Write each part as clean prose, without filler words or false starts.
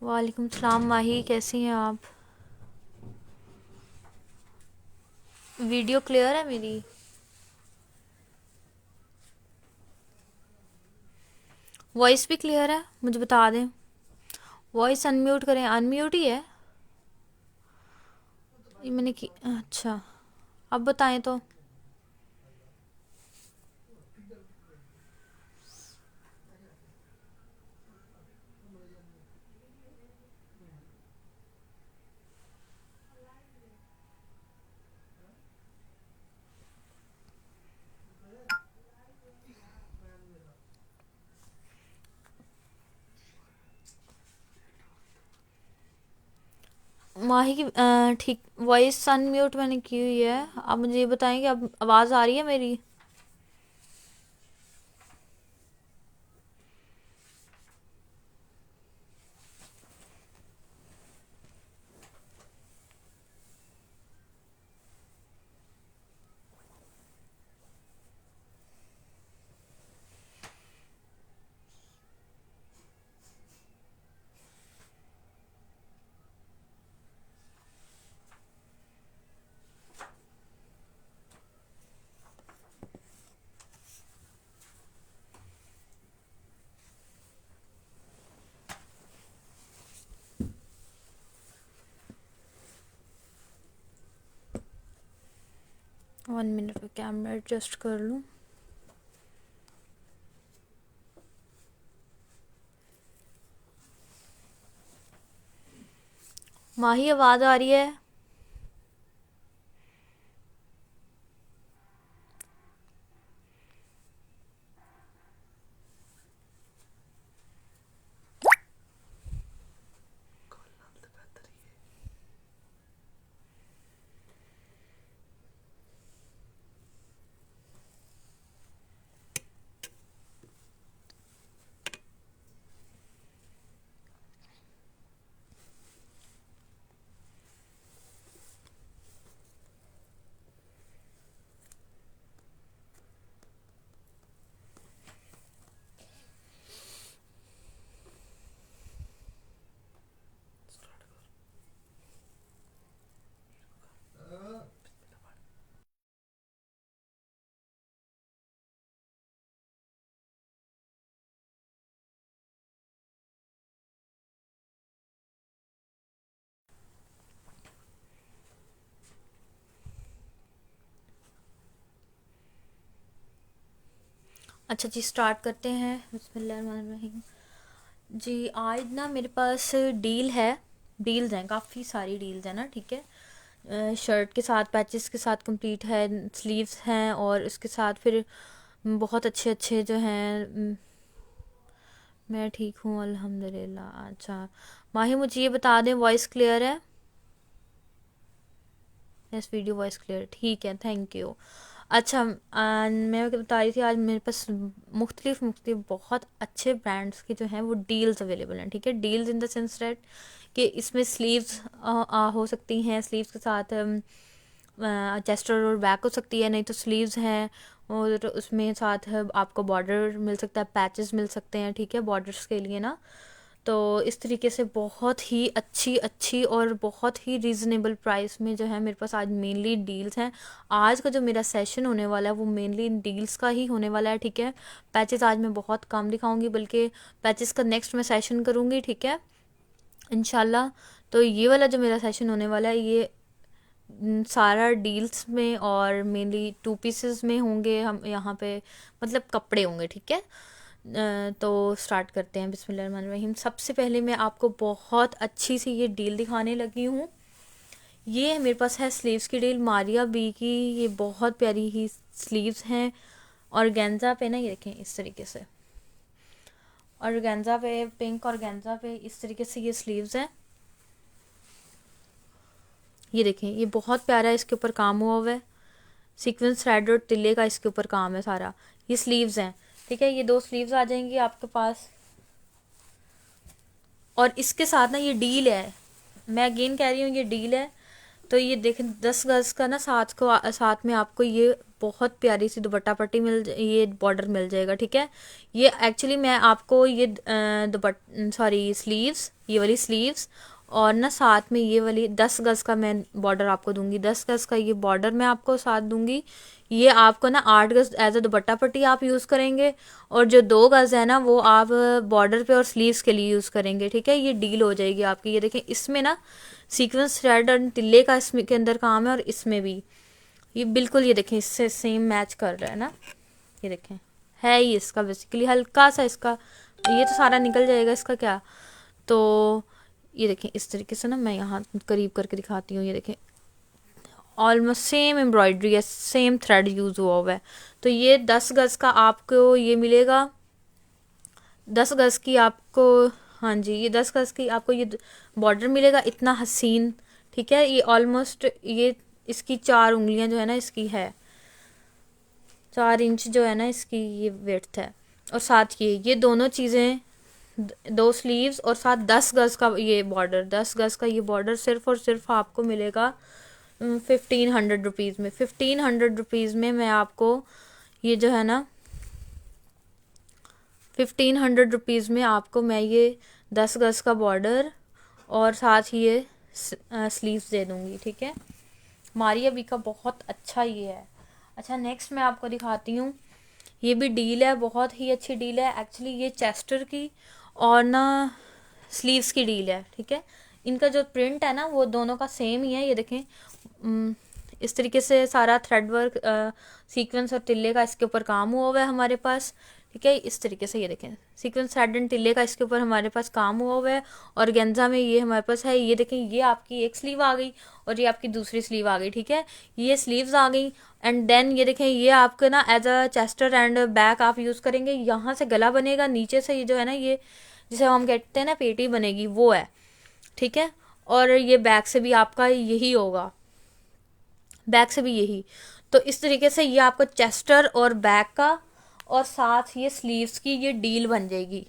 वालेकुम सलाम माही, कैसी हैं आप? वीडियो क्लियर है मेरी? वॉइस भी क्लियर है? मुझे बता दें। वॉइस अनम्यूट करें। अनम्यूट ही है ये मैंने की। अच्छा, अब बताएं तो। माही की ठीक वॉइस अनम्यूट मैंने की हुई है। अब मुझे ये बताएं कि अब आवाज़ आ रही है मेरी? वन मिनट में कैमरा एडजस्ट कर लूँ। माही, आवाज़ आ रही है? अच्छा जी, स्टार्ट करते हैं। बिस्मिल्लाहिर्रहमानिर्रहीम। जी, आज ना मेरे पास डील है। डील्स हैं, काफ़ी सारी डील्स हैं ना, ठीक है। शर्ट के साथ, पैचेस के साथ कंप्लीट है, स्लीव्स हैं और इसके साथ फिर बहुत अच्छे अच्छे जो हैं। मैं ठीक हूँ अल्हम्दुलिल्लाह। अच्छा माही, मुझे ये बता दें, वॉइस क्लियर है? यस, वीडियो वॉइस क्लियर, ठीक है, थैंक यू। अच्छा, मैं बता रही थी, आज मेरे पास मुख्तलिफ मुख्तलिफ बहुत अच्छे ब्रांड्स के जो हैं वो डील्स अवेलेबल हैं, ठीक है। Deals in the sense that कि इसमें स्लीव्स हो सकती हैं, स्लीव्स के साथ चेस्टर और बैक हो सकती है, नहीं तो स्लीव्स हैं और उसमें साथ आपको बॉर्डर मिल सकता है, पैचेस मिल सकते हैं, ठीक है, बॉर्डर्स के लिए ना। तो इस तरीके से बहुत ही अच्छी अच्छी और बहुत ही रीज़नेबल प्राइस में जो है मेरे पास आज मेनली डील्स हैं। आज का जो मेरा सेशन होने वाला है वो मेनली इन डील्स का ही होने वाला है, ठीक है। पैचेस आज मैं बहुत कम दिखाऊंगी, बल्कि पैचेस का नेक्स्ट मैं सेशन करूँगी, ठीक है, इंशाल्लाह। तो ये वाला जो मेरा सेशन होने वाला है ये सारा डील्स में और मेनली टू पीसेस में होंगे हम यहाँ पे, मतलब कपड़े होंगे, ठीक है। तो स्टार्ट करते हैं। बिस्मिल्लाहिर्रहमानिर्रहीम। सबसे पहले मैं आपको बहुत अच्छी सी ये डील दिखाने लगी हूँ। ये मेरे पास है स्लीव्स की डील, मारिया बी की। ये बहुत प्यारी ही स्लीव्स हैं ऑर्गेन्जा पे ना, ये देखें इस तरीके से, ऑर्गेन्जा पे, पिंक ऑर्गेन्जा पे इस तरीके से ये स्लीव्स हैं। ये देखें, ये बहुत प्यारा है, इसके ऊपर काम हुआ हुआ है, सीक्वेंस थ्रेड और तिल्ले का इसके ऊपर काम है सारा। ये स्लीव्स हैं, ठीक है। ये दो स्लीव्स आ जाएंगी आपके पास और इसके साथ ना ये डील है। मैं अगेन कह रही हूँ, ये डील है। तो ये देखें 10 गज का ना, साथ में आपको ये बहुत प्यारी सी दुपट्टा पट्टी ये बॉर्डर मिल जाएगा, ठीक है। ये एक्चुअली मैं आपको ये सॉरी स्लीव्स, ये वाली स्लीव्स और ना साथ में ये वाली 10 गज का मैं बॉर्डर आपको दूंगी, 10 गज का ये बॉर्डर मैं आपको साथ दूंगी। ये आपको ना 8 गज एज अ दुपट्टा पट्टी आप यूज़ करेंगे, और जो 2 गज है ना वो आप बॉर्डर पे और स्लीव्स के लिए यूज़ करेंगे, ठीक है। ये डील हो जाएगी आपकी। ये देखें इसमें ना सीक्वेंस थ्रेड और तिल्ले का इसमें के अंदर काम है, और इसमें भी ये बिल्कुल, ये देखें इससे सेम मैच कर रहा है ना। ये देखें है ही इसका बेसिकली हल्का सा इसका, ये तो सारा निकल जाएगा इसका क्या। तो ये देखें इस तरीके से ना, मैं यहाँ करीब करके दिखाती हूँ। ये देखें ऑलमोस्ट सेम एम्ब्रॉयडरी है, सेम थ्रेड यूज़ हुआ है। तो ये 10 गज का आपको ये मिलेगा, 10 गज की आपको, हाँ जी ये 10 गज की आपको ये बॉर्डर मिलेगा इतना हसीन, ठीक है। ये ऑलमोस्ट ये इसकी 4 उंगलियां जो है ना इसकी है, 4 इंच जो है ना इसकी ये विड्थ है। और साथ ये दोनों चीज़ें, 2 स्लीव्स और साथ 10 गज का ये बॉर्डर, 10 गज का ये बॉर्डर सिर्फ और सिर्फ आपको मिलेगा 1500 रुपीज़ में। 1500 रुपीज़ में मैं आपको ये जो है ना 1500 रुपीज़ में आपको मैं ये 10 गज का बॉर्डर और साथ ही ये स्लीव्स दे दूँगी, ठीक है। मारिया बी का बहुत अच्छा ये है। अच्छा नेक्स्ट मैं आपको दिखाती हूँ, ये भी डील है, बहुत ही अच्छी डील है एक्चुअली। ये चेस्टर की और ना स्लीव्स की डील है, ठीक है। इनका जो प्रिंट है ना वो दोनों का सेम ही है। ये देखें इस तरीके से सारा थ्रेड वर्क, सीक्वेंस और तिल्ले का इसके ऊपर काम हुआ है हमारे पास, ठीक है। इस तरीके से ये देखें सीक्वेंस थ्रेड एंड तिल्ले का इसके ऊपर हमारे पास काम हुआ है, और गेंजा में ये हमारे पास है। ये देखें ये आपकी एक स्लीव आ गई और ये आपकी दूसरी स्लीव आ गई, ठीक है। ये स्लीव्स आ गई एंड देन ये देखें ये आपके ना as a chester and back आप यूज़ करेंगे। यहाँ से गला बनेगा, नीचे से ये जो है ना ये जिसे हम कहते हैं ना पेटी बनेगी वो है, ठीक है। और ये बैक से भी आपका यही होगा, बैक से भी यही। तो इस तरीके से ये आपको चेस्टर और बैक का और साथ ये स्लीव्स की ये डील बन जाएगी,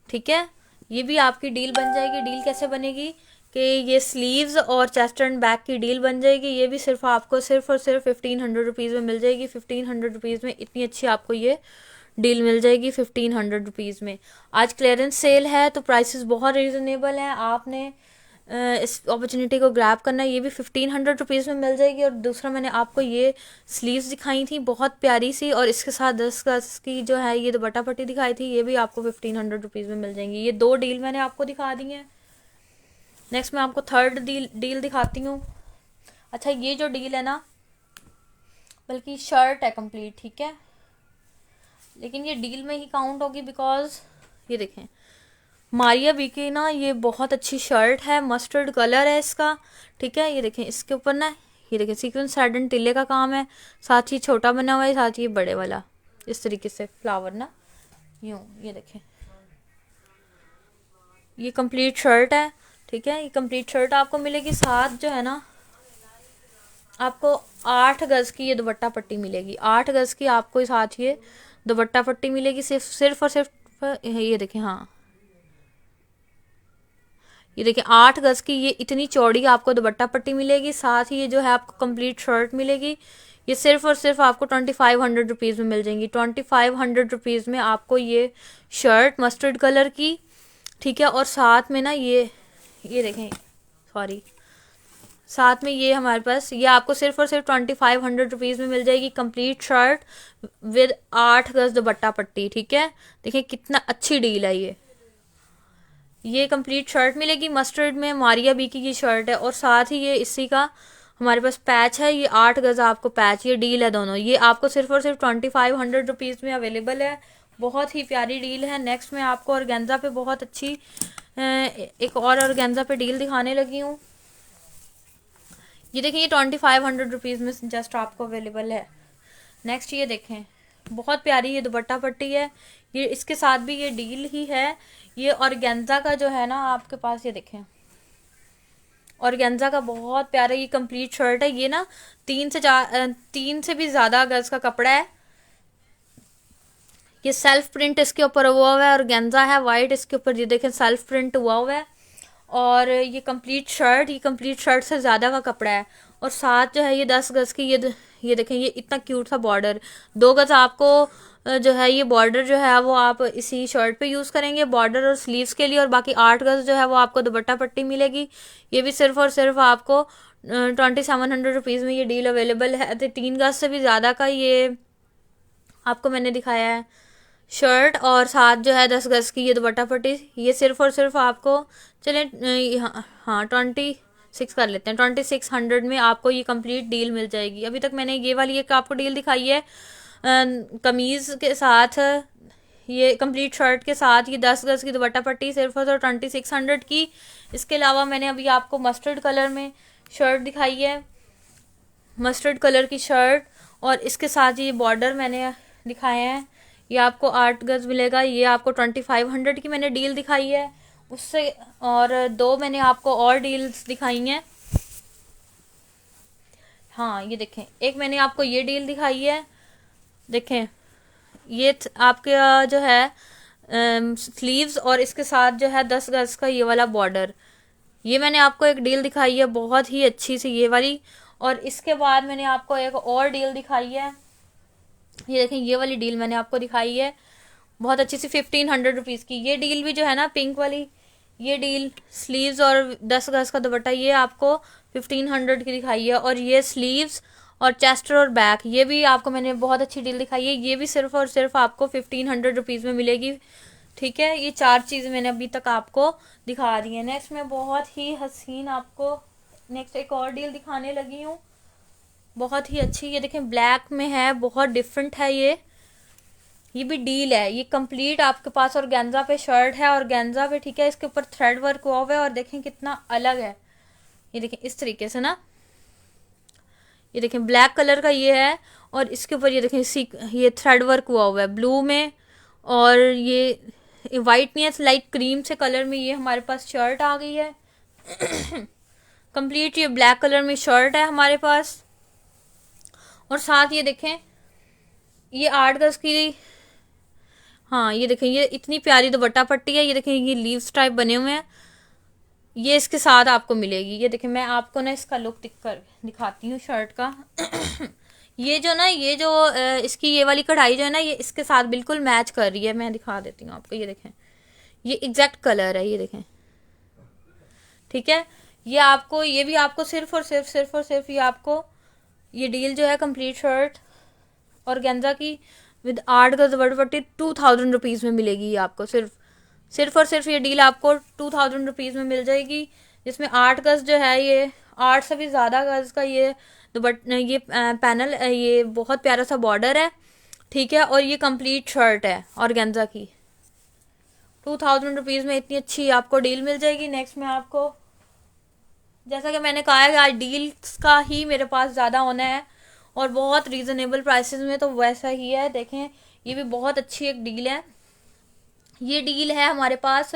ठीक है। ये भी आपकी डील बन जाएगी। डील कैसे बनेगी कि ये स्लीव्स और चेस्ट एंड बैक की डील बन जाएगी। ये भी सिर्फ आपको सिर्फ और सिर्फ 1500 रुपीज़ में मिल जाएगी। 1500 रुपीज़ में इतनी अच्छी आपको ये डील मिल जाएगी 1500 रुपीज़ में। आज क्लियरेंस सेल है तो प्राइसेस बहुत रीज़नेबल हैं, आपने इस अपॉर्चुनिटी को ग्रैब करना है। ये भी 1500 रुपीज़ में मिल जाएगी। और दूसरा मैंने आपको ये स्लीव्स दिखाई थी बहुत प्यारी सी, और इसके साथ 10 गज की जो है ये दुपट्टा पट्टी दिखाई थी, ये भी आपको 1500 रुपीज़ में मिल जाएंगी। ये 2 डील मैंने आपको दिखा दी हैं। नेक्स्ट मैं आपको थर्ड डील दिखाती हूँ। अच्छा ये जो डील है ना, बल्कि शर्ट है कंप्लीट, ठीक है, लेकिन ये डील में ही काउंट होगी बिकॉज ये देखें मारिया बी की ना ये बहुत अच्छी शर्ट है, मस्टर्ड कलर है इसका, ठीक है। ये देखें इसके ऊपर ना ये देखें सीक्वेंस थ्रेड एंड तिल्ले का काम है, साथ ही छोटा बना हुआ है, साथ ही बड़े वाला इस तरीके से फ्लावर ना यूँ। ये देखें ये कंप्लीट शर्ट है, ठीक है। ये कंप्लीट शर्ट आपको मिलेगी, साथ जो है ना आपको 8 गज की ये दुपट्टा पट्टी मिलेगी। 8 गज की आपको साथ ये दुपट्टा पट्टी मिलेगी, सिर्फ और सिर्फ ये देखें, हाँ ये देखिए 8 गज की ये इतनी चौड़ी आपको दुपट्टा पट्टी मिलेगी, साथ ही ये जो है आपको कंप्लीट शर्ट मिलेगी। ये सिर्फ और सिर्फ आपको 2500 रुपीज़ में मिल जाएंगी। 2500 रुपीज़ में आपको ये शर्ट मस्टर्ड कलर की, ठीक है। और साथ में ना ये देखें सॉरी, साथ में ये हमारे पास ये आपको सिर्फ और सिर्फ 2500 रुपीज़ में मिल जाएगी कंप्लीट शर्ट विद 8 गज दुपट्टा पट्टी, ठीक है। देखिए कितना अच्छी डील है ये कंप्लीट शर्ट मिलेगी मस्टर्ड में, मारिया बी की ये शर्ट है, और साथ ही ये इसी का हमारे पास पैच है, ये 8 गज आपको पैच, ये डील है दोनों, ये आपको सिर्फ और सिर्फ 2500 रुपीज़ में अवेलेबल है। बहुत ही प्यारी डील है। नेक्स्ट मैं आपको ऑर्गेन्जा पे बहुत अच्छी एक और ऑर्गेन्जा पे डील दिखाने लगी हूँ। ये देखें ये 2500 रुपीज़ में जस्ट आपको अवेलेबल है। नेक्स्ट ये देखें बहुत प्यारी ये दुपट्टा पट्टी है, ये इसके साथ भी ये डील ही है। ये ऑर्गेन्जा का जो है ना आपके पास, ये देखें ऑर्गेन्जा का बहुत प्यारा ये कंप्लीट शर्ट है। ये ना 3 से भी ज़्यादा गज का कपड़ा है। ये सेल्फ प्रिंट इसके ऊपर हुआ हुआ है, ऑर्गेन्जा है वाइट, इसके ऊपर ये देखें सेल्फ प्रिंट हुआ हुआ है। और ये कंप्लीट शर्ट, ये कंप्लीट शर्ट से ज़्यादा का कपड़ा है। और साथ जो है ये 10 गज की, ये देखें, ये इतना क्यूट सा बॉर्डर। 2 गज आपको जो है ये बॉर्डर जो है वो आप इसी शर्ट पे यूज़ करेंगे, बॉर्डर और स्लीव्स के लिए। और बाकी 8 गज जो है वो आपको दुपट्टा पट्टी मिलेगी। ये भी सिर्फ और सिर्फ आपको 2700 रुपीज़ में ये डील अवेलेबल है। तो 3 गज से भी ज़्यादा का ये आपको मैंने दिखाया है शर्ट, और साथ जो है 10 गज की ये दुपट्टा पट्टी। ये सिर्फ और सिर्फ आपको, चलें हाँ 26 कर लेते हैं, 2600 में आपको ये कंप्लीट डील मिल जाएगी। अभी तक मैंने ये वाली एक आपको डील दिखाई है कमीज़ के साथ, ये कंप्लीट शर्ट के साथ ये 10 गज की दुपट्टा पट्टी सिर्फ और 2600 की। इसके अलावा मैंने अभी आपको मस्टर्ड कलर में शर्ट दिखाई है, मस्टर्ड कलर की शर्ट, और इसके साथ ये बॉर्डर मैंने दिखाए हैं। ये आपको 8 गज मिलेगा। ये आपको 2500 की मैंने डील दिखाई है उससे, और 2 मैंने आपको और डील्स दिखाई हैं। हाँ ये देखें, एक मैंने आपको ये डील दिखाई है, देखें ये आपके जो है स्लीव्स, और इसके साथ जो है 10 गज का ये वाला बॉर्डर। ये मैंने आपको एक डील दिखाई है बहुत ही अच्छी सी, ये वाली। और इसके बाद मैंने आपको एक और डील दिखाई है, ये देखें, ये वाली डील मैंने आपको दिखाई है बहुत अच्छी सी, 1500 रुपीज़ की। ये डील भी जो है ना पिंक वाली, ये डील स्लीव्स और 10 गज का दुपट्टा, ये आपको 1500 की दिखाई है। और ये स्लीव्स और चेस्टर और बैक, ये भी आपको मैंने बहुत अच्छी डील दिखाई है। ये भी सिर्फ और सिर्फ आपको 1500 रुपीज़ में मिलेगी। ठीक है, ये 4 चीज़ें मैंने अभी तक आपको दिखा दी है। नेक्स्ट मैं बहुत ही हसीन आपको नेक्स्ट एक और डील दिखाने लगी हूँ, बहुत ही अच्छी। ये देखें, ब्लैक में है, बहुत डिफरेंट है ये भी डील है। ये कंप्लीट आपके पास ऑर्गेन्जा पे शर्ट है, ऑर्गेन्जा पे, ठीक है। इसके ऊपर थ्रेड वर्क हुआ हुआ है, और देखें कितना अलग है। ये देखें इस तरीके से ना, ये देखें ब्लैक कलर का ये है, और इसके ऊपर ये देखें ये थ्रेड वर्क हुआ हुआ है ब्लू में, और ये वाइट नहीं है, लाइट क्रीम से कलर में ये हमारे पास शर्ट आ गई है। कंप्लीट ये ब्लैक कलर में शर्ट है हमारे पास। और साथ ये देखें, ये 8 गज की, हाँ ये देखें, ये इतनी प्यारी दुपट्टा पट्टी है। ये देखें, ये लीव्स टाइप बने हुए हैं, ये इसके साथ आपको मिलेगी। ये देखें, मैं आपको ना इसका लुक दिखाती हूँ शर्ट का। ये जो ना, ये जो इसकी ये वाली कढ़ाई जो है ना, ये इसके साथ बिल्कुल मैच कर रही है। मैं दिखा देती हूँ आपको, ये देखें, ये एग्जैक्ट कलर है, ये देखें, ठीक है। ये आपको, ये भी आपको सिर्फ ये आपको ये डील जो है कंप्लीट शर्ट ऑर्गेन्जा की विद 8 गज दुपट्टी 2000 रुपीज़ में मिलेगी। ये आपको सिर्फ और सिर्फ ये डील आपको 2000 रुपीज़ में मिल जाएगी, जिसमें 8 गज जो है, ये 8 से भी ज़्यादा गज का ये ये पैनल, ये बहुत प्यारा सा बॉर्डर है, ठीक है। और ये कंप्लीट शर्ट है ऑर्गेन्जा की। 2000 रुपीज़ में इतनी अच्छी आपको डील मिल जाएगी। नेक्स्ट में आपको, जैसा कि मैंने कहा है, आज डील्स का ही मेरे पास ज़्यादा होना है, और बहुत रीज़नेबल प्राइसेस में, तो वैसा ही है। देखें, ये भी बहुत अच्छी एक डील है। ये डील है हमारे पास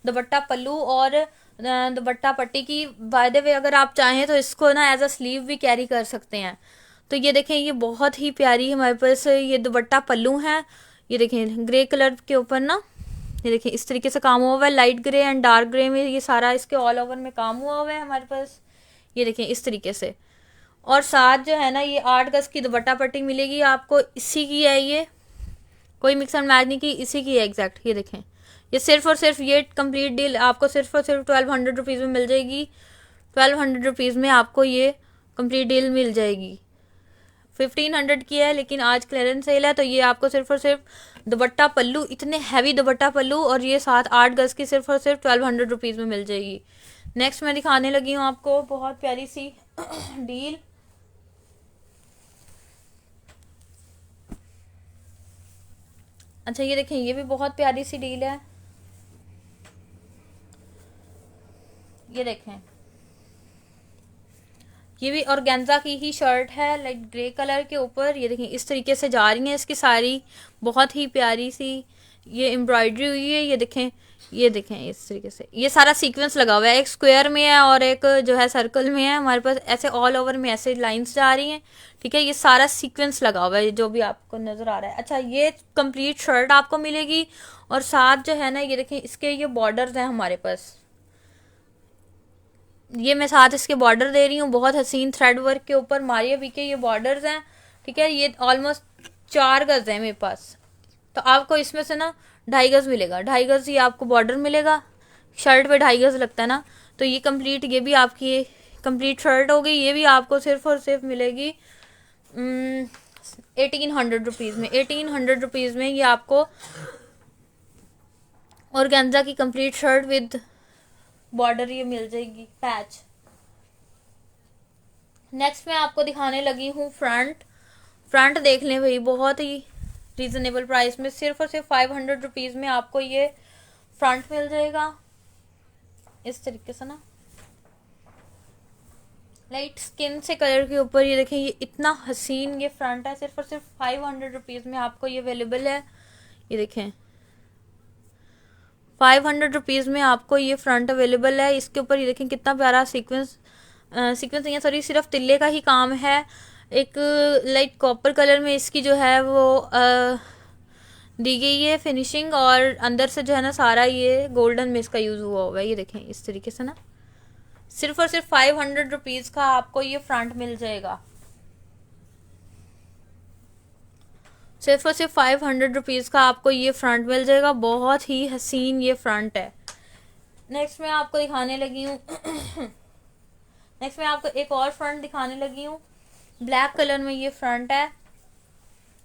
दुपट्टा पल्लू और दुपट्टा पट्टी की। बाय द वे, अगर आप चाहें तो इसको ना एज अ स्लीव भी कैरी कर सकते हैं। तो ये देखें, ये बहुत ही प्यारी हमारे पास ये दुपट्टा पल्लू है। ये देखें ग्रे कलर के ऊपर ना, ये देखिए इस तरीके से काम हुआ हुआ है, light grey and dark grey में ये सारा इसके ऑल ओवर में काम हुआ हुआ है हमारे पास। ये देखें इस तरीके से। और साथ जो है ना, ये 8 गज की दुपट्टा पट्टी मिलेगी आपको, इसी की है ये, कोई मिक्स एंड मैच नहीं की, इसी की है एग्जैक्ट। ये देखें, ये सिर्फ और सिर्फ ये कंप्लीट डील आपको सिर्फ और सिर्फ 1200 रुपीज़ में मिल जाएगी। 1200 रुपीज़ में आपको ये कंप्लीट डील मिल जाएगी। 1500 की है, लेकिन आज क्लियरेंस सेल है, तो ये आपको सिर्फ और सिर्फ दुपट्टा पल्लू, इतने हैवी दुपट्टा पल्लू, और ये साथ 8 गज की सिर्फ और सिर्फ 1200 रुपीज़ में मिल जाएगी। नेक्स्ट मैं दिखाने लगी हूँ आपको बहुत प्यारी सी डील। अच्छा ये देखें, ये भी बहुत प्यारी सी डील है। ये देखें, ये भी ऑर्गेन्जा की ही शर्ट है, लाइट ग्रे कलर के ऊपर। ये देखें इस तरीके से जा रही है इसकी सारी, बहुत ही प्यारी सी ये एम्ब्रॉयडरी हुई है। ये देखें इस तरीके से ये सारा सीक्वेंस लगा हुआ है, एक स्क्वायर में है और एक जो है सर्कल में है। हमारे पास ऐसे ऑल ओवर में ऐसे लाइंस जा रही हैं, ठीक है। ये सारा सीक्वेंस लगा हुआ है जो भी आपको नज़र आ रहा है। अच्छा, ये कंप्लीट शर्ट आपको मिलेगी, और साथ जो है ना, ये देखें इसके ये बॉर्डर्स हैं हमारे पास, ये मैं साथ इसके बॉर्डर दे रही हूँ, बहुत हसीन थ्रेड वर्क के ऊपर मारिया बी के ये बॉर्डर्स हैं, ठीक है। ये ऑलमोस्ट 4 गज है मेरे पास, तो आपको इसमें से ना 2.5 गज मिलेगा, 2.5 गज ही आपको बॉर्डर मिलेगा। शर्ट पे 2.5 गज लगता है ना, तो ये कंप्लीट, ये भी आपकी कंप्लीट शर्ट हो गई। ये भी आपको सिर्फ और सिर्फ मिलेगी 1800 रुपीज़ में। 1800 रुपीज़ में ये आपको ऑर्गेन्जा की कंप्लीट शर्ट विद बॉर्डर ये मिल जाएगी, पैच। नेक्स्ट मैं आपको दिखाने लगी हूँ फ्रंट। फ्रंट देख लें भाई, बहुत ही रीजनेबल प्राइस में, सिर्फ और सिर्फ 500 रुपीज़ में आपको ये फ्रंट मिल जाएगा इस तरीके से ना, लाइट स्किन से कलर के ऊपर। ये देखें, ये इतना हसीन ये फ्रंट है, सिर्फ और सिर्फ 500 रुपीज़ में आपको ये अवेलेबल है। ये देखें 500 रुपीज़ में आपको ये फ्रंट अवेलेबल है। इसके ऊपर ये देखें कितना प्यारा सीक्वेंस, सीक्वेंस नहीं है सॉरी, सिर्फ तिल्ले का ही काम है। एक लाइट कॉपर कलर में इसकी जो है वो दी गई है फिनिशिंग, और अंदर से जो है ना सारा ये गोल्डन में इसका यूज़ हुआ हुआ है। ये देखें इस तरीके से ना, सिर्फ और सिर्फ 500 रुपीज़ का आपको ये फ्रंट मिल जाएगा। सिर्फ और सिर्फ 500 रुपीज़ का आपको ये फ्रंट मिल जाएगा, बहुत ही हसीन ये फ्रंट है। नेक्स्ट मैं आपको दिखाने लगी हूँ नेक्स्ट मैं आपको एक और फ्रंट दिखाने लगी हूँ, ब्लैक कलर में ये फ्रंट है।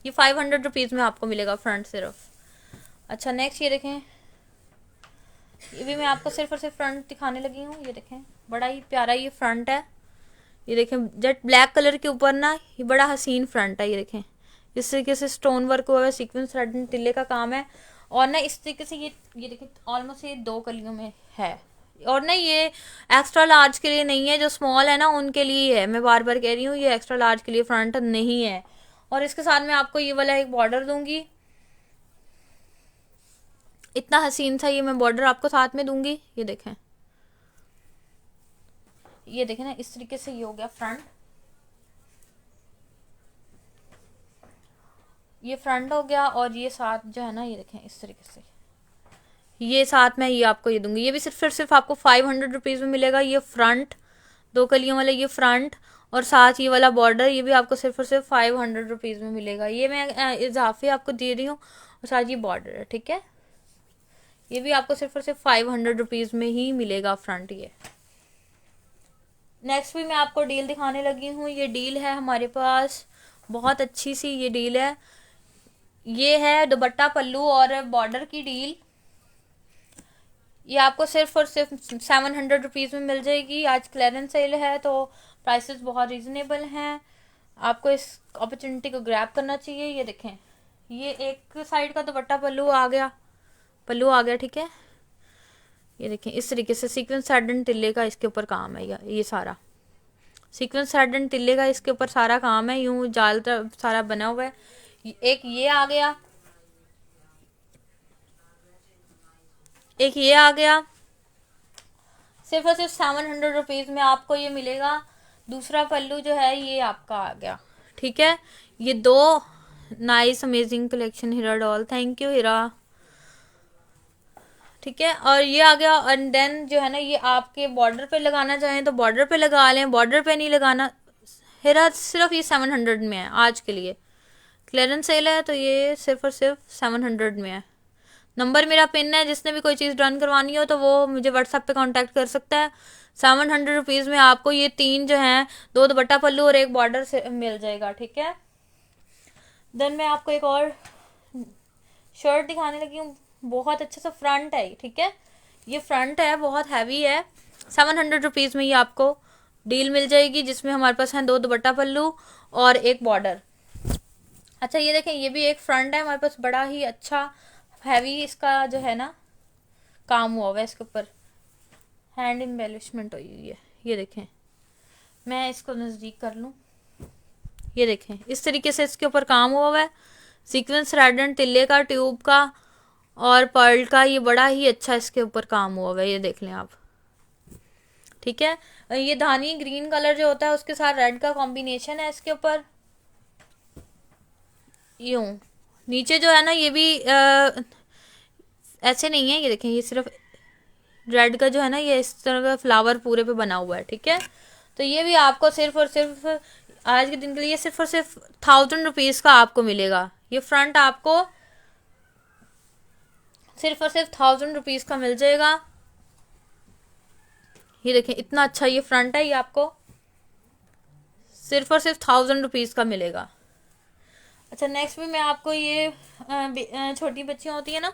ये 500 रुपीज़ में आपको मिलेगा फ्रंट सिर्फ। अच्छा नेक्स्ट ये देखें, ये भी मैं आपको सिर्फ और सिर्फ फ्रंट दिखाने लगी हूँ। ये देखें बड़ा ही प्यारा ये फ्रंट है। ये देखें जेट ब्लैक कलर के ऊपर ना, ये बड़ा हसीन फ्रंट है। ये देखें इस तरीके से स्टोन वर्क हुआ है, सीक्वेंस थ्रेड एंड तिल्ले का काम है, और ना इस तरीके से ये देखें ऑलमोस्ट ये 2 कलियों में है। और ना ये एक्स्ट्रा लार्ज के लिए नहीं है, जो स्मॉल है ना उनके लिए है, मैं बार बार कह रही हूँ, ये एक्स्ट्रा लार्ज के लिए फ्रंट नहीं है। और इसके साथ मैं आपको ये वाला एक बॉर्डर दूंगी, इतना हसीन सा ये मैं बॉर्डर आपको साथ में दूंगी। ये देखें, ये देखें ना इस तरीके से ये हो गया फ्रंट। ये फ्रंट हो गया, और ये साथ जो है ना ये देखें इस तरीके से, ये साथ में ये आपको ये दूंगी। ये भी सिर्फ आपको 500 रुपीज़ में मिलेगा। ये फ्रंट 2 कलियों वाला ये फ्रंट, और साथ ये वाला बॉर्डर, ये भी आपको सिर्फ और सिर्फ 500 रुपीज़ में मिलेगा। ये मैं इजाफे आपको दे रही हूँ, और साथ ये बॉर्डर है, ठीक है। ये भी आपको सिर्फ और सिर्फ 500 रुपीज़ में ही मिलेगा फ्रंट ये। नेक्स्ट भी मैं आपको डील दिखाने लगी हूँ। ये डील है हमारे पास, बहुत अच्छी सी ये डील है। ये है दुपट्टा पल्लू और बॉर्डर की डील। ये आपको सिर्फ और सिर्फ 700 रुपीज़ में मिल जाएगी। आज क्लियरेंस सेल है तो प्राइसेस बहुत रीजनेबल हैं, आपको इस अपॉर्चुनिटी को ग्रैब करना चाहिए। ये देखें, ये एक साइड का दुपट्टा पल्लू आ गया, ठीक है। ये देखें इस तरीके से सीक्वेंस थ्रेड एंड तिल्ले का इसके ऊपर काम है। ये सारा सीक्वेंस थ्रेड एंड तिल्ले का इसके ऊपर सारा काम है, यूं जाल सारा बना हुआ है। एक ये आ गया, सिर्फ और सिर्फ 700 रुपीज़ में आपको ये मिलेगा। दूसरा पल्लू जो है ये आपका आ गया, ठीक है। ये 2 nice amazing collection Heera doll, thank you Heera, ठीक है। और ये आ गया, एंड देन जो है ना ये आपके बॉर्डर पे लगाना चाहें तो बॉर्डर पे लगा लें, बॉर्डर पे नहीं लगाना हीरा, सिर्फ ये 700 में है आज के लिए, क्लियरेंस सेल है तो ये सिर्फ और सिर्फ 700 में है। नंबर मेरा पिन है, जिसने भी कोई चीज़ डन करवानी हो तो वो मुझे व्हाट्सएप पे कांटेक्ट कर सकता है। 700 रुपीज़ में आपको ये 3 जो हैं, 2 दुपट्टा पल्लू और एक बॉर्डर से मिल जाएगा, ठीक है। देन मैं आपको एक और शर्ट दिखाने लगी हूँ, बहुत अच्छा सा फ्रंट है, ठीक है। ये फ्रंट है, बहुत हैवी है। 700 रुपीज़ में ये आपको डील मिल जाएगी, जिसमें हमारे पास हैं 2 दुपट्टा पल्लू और एक बॉर्डर। अच्छा ये देखें, ये भी एक फ्रंट है हमारे पास, बड़ा ही अच्छा हैवी इसका जो है ना काम हुआ हुआ है, इसके ऊपर हैंड एम्बेलिशमेंट हुई हुई है। ये देखें, मैं इसको नज़दीक कर लूँ, ये देखें इस तरीके से इसके ऊपर काम हुआ हुआ है, सीक्वेंस थ्रेड एंड तिल्ले का, ट्यूब का और पर्ल का, ये बड़ा ही अच्छा इसके ऊपर काम हुआ हुआ है। ये देख लें आप, ठीक है। ये धानी ग्रीन कलर जो होता है उसके साथ रेड का कॉम्बिनेशन है इसके ऊपर। यूं नीचे जो है ना ये भी ऐसे नहीं है, ये देखें, ये सिर्फ रेड का जो है ना ये इस तरह का फ्लावर पूरे पे बना हुआ है, ठीक है। तो ये भी आपको सिर्फ और सिर्फ आज के दिन के लिए सिर्फ और सिर्फ 1000 रुपीज़ का आपको मिलेगा। ये फ्रंट आपको सिर्फ और सिर्फ 1000 रुपीज़ का मिल जाएगा। ये देखें इतना अच्छा ये फ्रंट है, ये आपको सिर्फ और सिर्फ 1000 रुपीज़ का मिलेगा। अच्छा नेक्स्ट भी मैं आपको ये छोटी बच्चियाँ होती है ना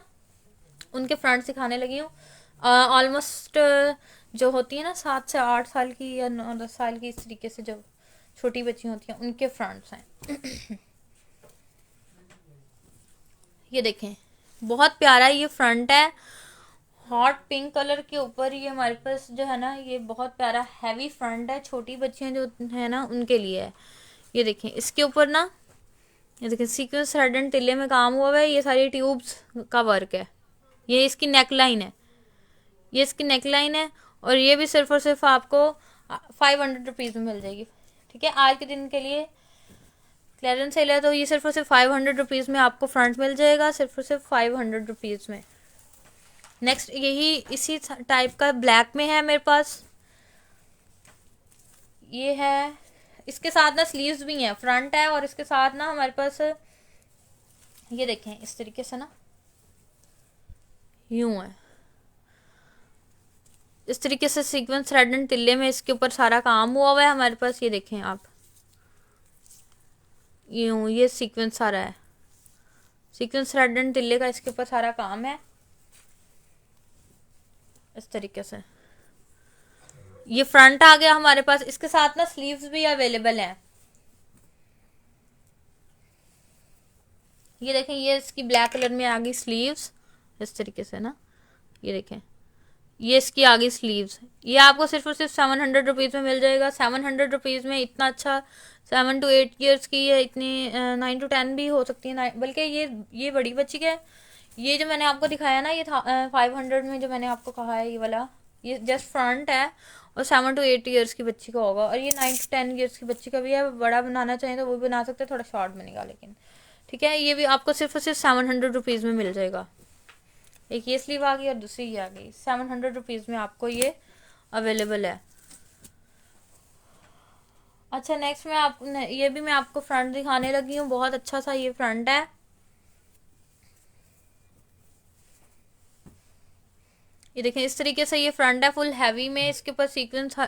उनके फ्रंट सिखाने लगी हूँ। ऑलमोस्ट जो होती है ना 7 से 8 साल की या 9-10 साल की, इस तरीके से जो छोटी बच्ची होती हैं उनके फ्रंट्स हैं। ये देखें बहुत प्यारा ये फ्रंट है, हॉट पिंक कलर के ऊपर ये हमारे पास जो है ना ये बहुत प्यारा हैवी फ्रंट है। छोटी बच्चियां जो है ना उनके लिए है। ये देखें इसके ऊपर ना ये देखें सीक्वेंस थ्रेड एंड टिल्ले में काम हुआ है। ये सारी ट्यूब्स का वर्क है। ये इसकी नेक लाइन है, ये इसकी नेक लाइन है। और ये भी सिर्फ और सिर्फ आपको 500 रुपीज़ में मिल जाएगी, ठीक है। आज के दिन के लिए क्लियरेंस सेल है तो ये सिर्फ और सिर्फ 500 रुपीज़ में आपको फ्रंट मिल जाएगा, सिर्फ और सिर्फ 500 रुपीज़ में। नेक्स्ट यही इसी टाइप का ब्लैक में है मेरे पास, ये है। इसके साथ ना स्लीव्स भी हैं, फ्रंट है और इसके साथ ना हमारे पास ये देखें इस तरीके से ना यूं है, इस तरीके से सीक्वेंस थ्रेड एंड टिल्ले में इसके ऊपर सारा काम हुआ है हमारे पास। ये देखें आप यूं ये सीक्वेंस सारा है, सीक्वेंस थ्रेड एंड टिल्ले का इसके ऊपर सारा काम है इस तरीके से। ये फ्रंट आ गया हमारे पास, इसके साथ ना स्लीव्स भी अवेलेबल हैं। ये देखें ये इसकी ब्लैक कलर में आ गई स्लीव्स इस तरीके से ना, ये देखें ये इसकी आ गई स्लीव्स। ये आपको सिर्फ और सिर्फ 700 रुपीज़ में मिल जाएगा। 700 रुपीज़ में इतना अच्छा 7 to 8 ईयर्स की है, इतनी 9 to 10 भी हो सकती है, बल्कि ये बड़ी बच्ची के। ये जो मैंने आपको दिखाया ना ये था 500 में, जो मैंने आपको कहा है ये वाला, ये जस्ट फ्रंट है और 7 to 8 ईयर्स की बच्ची का होगा। और ये 9 to 10 ईयर्स की बच्ची का भी है। बड़ा बनाना चाहें तो वो भी बना सकते हैं, थोड़ा शॉर्ट बनेगा लेकिन, ठीक है। ये भी आपको सिर्फ और सिर्फ 700 रुपीज़ में मिल जाएगा। एक ये स्लीव आ गई और दूसरी ये आ गई। 700 रुपीज़ में आपको ये अवेलेबल है। अच्छा नेक्स्ट ये भी मैं आपको फ्रंट दिखाने लगी हूँ। बहुत अच्छा सा ये फ्रंट है। ये देखें इस तरीके से ये फ्रंट है फुल हैवी में। इसके ऊपर सीक्वेंस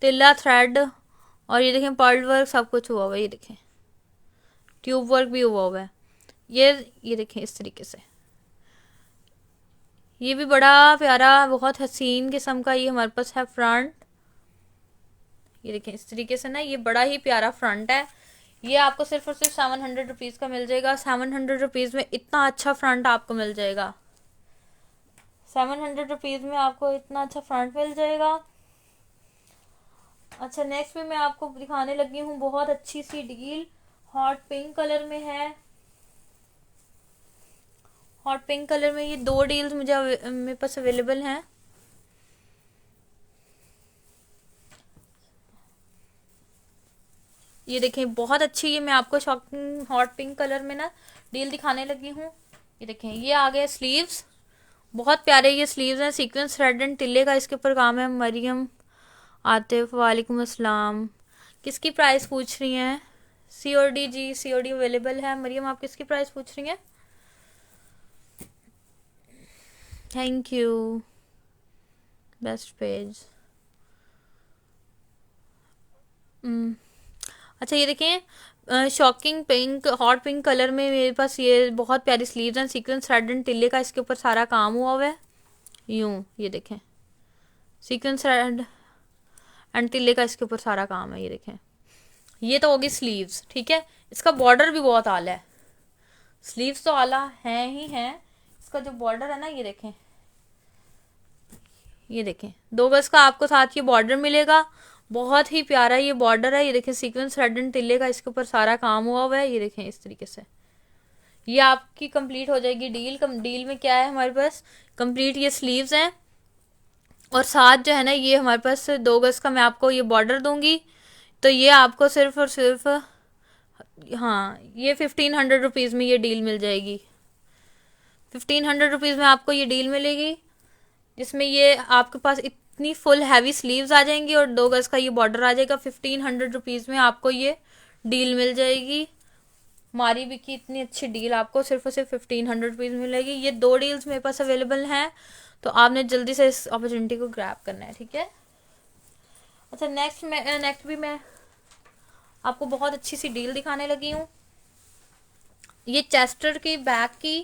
तिल्ला थ्रेड और ये देखें पर्ल वर्क सब कुछ हुआ हुआ है। ये देखें ट्यूब वर्क भी हुआ हुआ है। ये देखें इस तरीके से, ये भी बड़ा प्यारा बहुत हसीन किस्म का ये हमारे पास है फ्रंट। ये देखें इस तरीके से ना ये बड़ा ही प्यारा फ्रंट है। ये आपको सिर्फ और सिर्फ 700 रुपीज़ का मिल जाएगा। 700 रुपीज़ में इतना अच्छा फ्रंट आपको मिल जाएगा। 700 रुपीज़ में आपको इतना अच्छा फ्रंट मिल जाएगा। अच्छा नेक्स्ट में मैं आपको दिखाने लगी हूँ बहुत अच्छी सी डील, हॉट पिंक कलर में है। हॉट पिंक कलर में ये 2 डील्स मेरे पास अवेलेबल हैं। ये देखें बहुत अच्छी, ये मैं आपको शॉकिंग हॉट पिंक कलर में ना डील दिखाने लगी हूँ। ये देखें ये आ गया स्लीव्स, बहुत प्यारे ये स्लीव्स हैं। सीक्वेंस थ्रेड एंड टिल्ले का इसके ऊपर काम है। मरियम आतिफ वालेकुम अस्सलाम। किसकी प्राइस पूछ रही हैं? COD जी, COD अवेलेबल है। मरियम आप किसकी प्राइस पूछ रही हैं? Thank you best page. अच्छा ये देखें shocking pink hot pink colour में मेरे पास ये बहुत प्यारी स्लीव्स हैं। सीक्वेंस थ्रेड एंड टिल्ले का इसके ऊपर सारा काम हुआ हुआ है। यूं ये देखें सीक्वेंस थ्रेड एंड टिल्ले का इसके ऊपर सारा काम है। ये देखें ये तो होगी स्लीव्स, ठीक है। इसका बॉर्डर भी बहुत आला है। स्लीव्स तो आला है ही है, इसका जो बॉर्डर है ना ये देखें, ये देखें 2 गज का आपको साथ ये बॉर्डर मिलेगा। बहुत ही प्यारा ये बॉर्डर है। ये देखें सीक्वेंस थ्रेड एंड टिल्ले का इसके ऊपर सारा काम हुआ हुआ है। ये देखें इस तरीके से ये आपकी कंप्लीट हो जाएगी डील। डील में क्या है हमारे पास कंप्लीट ये स्लीव्स हैं और साथ जो है ना ये हमारे पास 2 गज का मैं आपको ये बॉर्डर दूंगी। तो ये आपको सिर्फ और सिर्फ हाँ ये 1500 रुपीज़ में ये डील मिल जाएगी। 1500 रुपीज़ में आपको ये डील मिलेगी। जिसमें ये आपके पास इतनी फुल हैवी स्लीव्स आ जाएंगी और 2 गज का ये बॉर्डर आ जाएगा। 1500 रुपीज़ में आपको ये डील मिल जाएगी। मारी भी की इतनी अच्छी डील आपको सिर्फ और सिर्फ 1500 रुपीज़ में मिलेगी। ये 2 डील्स मेरे पास अवेलेबल हैं, तो आपने जल्दी से इस अपॉर्चुनिटी को ग्रैब करना है, ठीक है। अच्छा, नेक्स्ट भी मैं आपको बहुत अच्छी सी डील दिखाने लगी हूँ। ये चेस्टर की बैग की,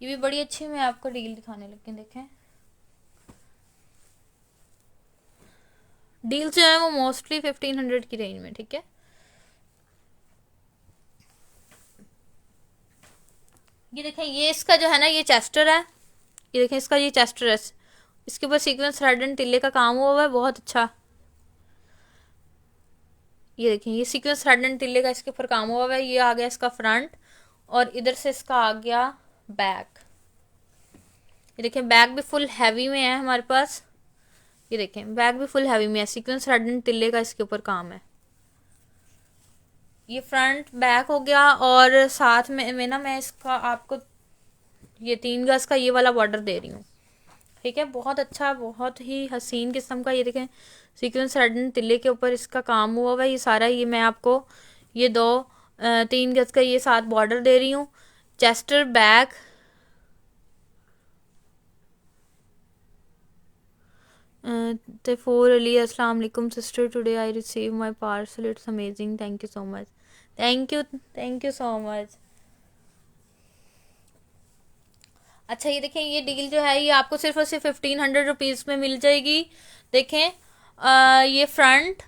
ये भी बड़ी अच्छी मैं आपको डील दिखाने लगी। देखें, डील जो है वो मोस्टली 1500 की रेंज में, ठीक है। ये देखें, ये इसका जो है ना ये चेस्टर है। ये देखें, इसका ये चेस्टर है, इसके ऊपर सीक्वेंस थ्रेड एंड टिल्ले का काम हुआ है बहुत अच्छा। ये देखें, ये सीक्वेंस थ्रेड एंड टिल्ले का इसके ऊपर काम हुआ है। ये आ गया इसका फ्रंट और इधर से इसका आ गया बैक। ये देखें, बैक भी फुल हैवी में है हमारे पास। ये देखें, बैक भी फुल हैवी में है, सीक्वेंस थ्रेड एंड टिल्ले का इसके ऊपर काम है। ये फ्रंट बैक हो गया और साथ में ना मैं इसका आपको ये 3 गज का ये वाला बॉर्डर दे रही हूँ, ठीक है। बहुत अच्छा, बहुत ही हसीन किस्म का। ये देखें, सीक्वेंस थ्रेड एंड टिल्ले के ऊपर इसका काम हुआ हुआ है। ये सारा ये मैं आपको ये 3 गज का ये साथ बॉर्डर दे रही हूँ। चेस्टर बैक, तैफूर अली, अस्सलाम वालेकुम sister, today I receive my parcel, it's amazing, thank you so much, thank you so much. अच्छा, ये देखें, ये डील जो है ये आपको सिर्फ और सिर्फ 1500 रुपीज़ में मिल जाएगी। देखें, ये फ्रंट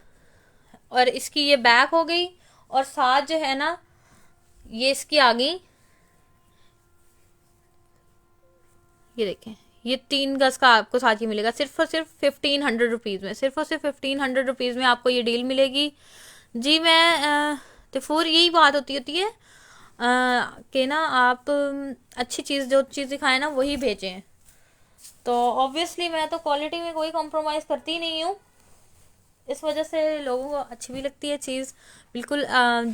और इसकी ये बैक हो गई और साथ जो है ना ये इसकी आ गई। ये देखें, ये 3 गज का आपको साथ ही मिलेगा सिर्फ और सिर्फ 1500 रुपीज़ में। सिर्फ और सिर्फ 1500 रुपीज़ में आपको ये डील मिलेगी। जी, मैं तैफूर यही बात होती है कि ना आप अच्छी चीज़, जो चीज़ दिखाएं ना वही भेजें। तो ऑब्वियसली मैं तो क्वालिटी में कोई कॉम्प्रोमाइज़ करती नहीं हूँ, इस वजह से लोगों को अच्छी भी लगती है चीज़। बिल्कुल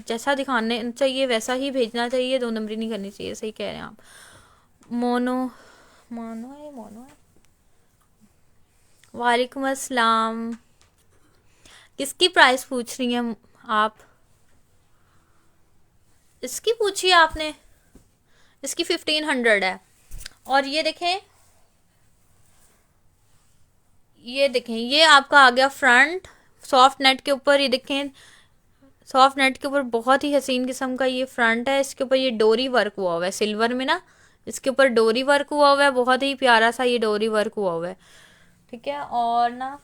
जैसा दिखाने चाहिए वैसा ही भेजना चाहिए, 2 नंबरी नहीं करनी चाहिए। सही कह रहे हैं आप। मोनो मोनो है, मोनो है। वालेकुम अस्सलाम। किसकी प्राइस पूछ रही हैं आप? इसकी पूछी आपने? इसकी 1500 है। और ये देखें, ये आपका आ गया फ्रंट सॉफ्ट नेट के ऊपर। ये देखें, सॉफ्ट नेट के ऊपर बहुत ही हसीन किस्म का ये फ्रंट है। इसके ऊपर ये डोरी वर्क हुआ हुआ है सिल्वर में ना, इसके ऊपर डोरी वर्क हुआ हुआ है, बहुत ही प्यारा सा ये डोरी वर्क हुआ हुआ है, ठीक है। और ना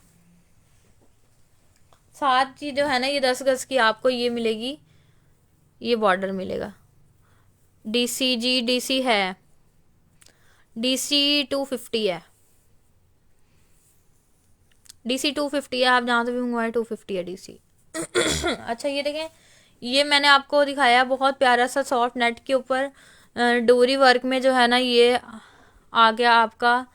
साथ जी जो है ना ये 10 गज की आपको ये मिलेगी, ये बॉर्डर मिलेगा। डीसी है, डीसी 250 है, डीसी 250 है। आप जहाँ से भी मंगवाए 250 है डीसी। अच्छा, ये देखें, ये मैंने आपको दिखाया बहुत प्यारा सा सॉफ्ट नेट के ऊपर डोरी वर्क में जो है ना ये आ गया आपका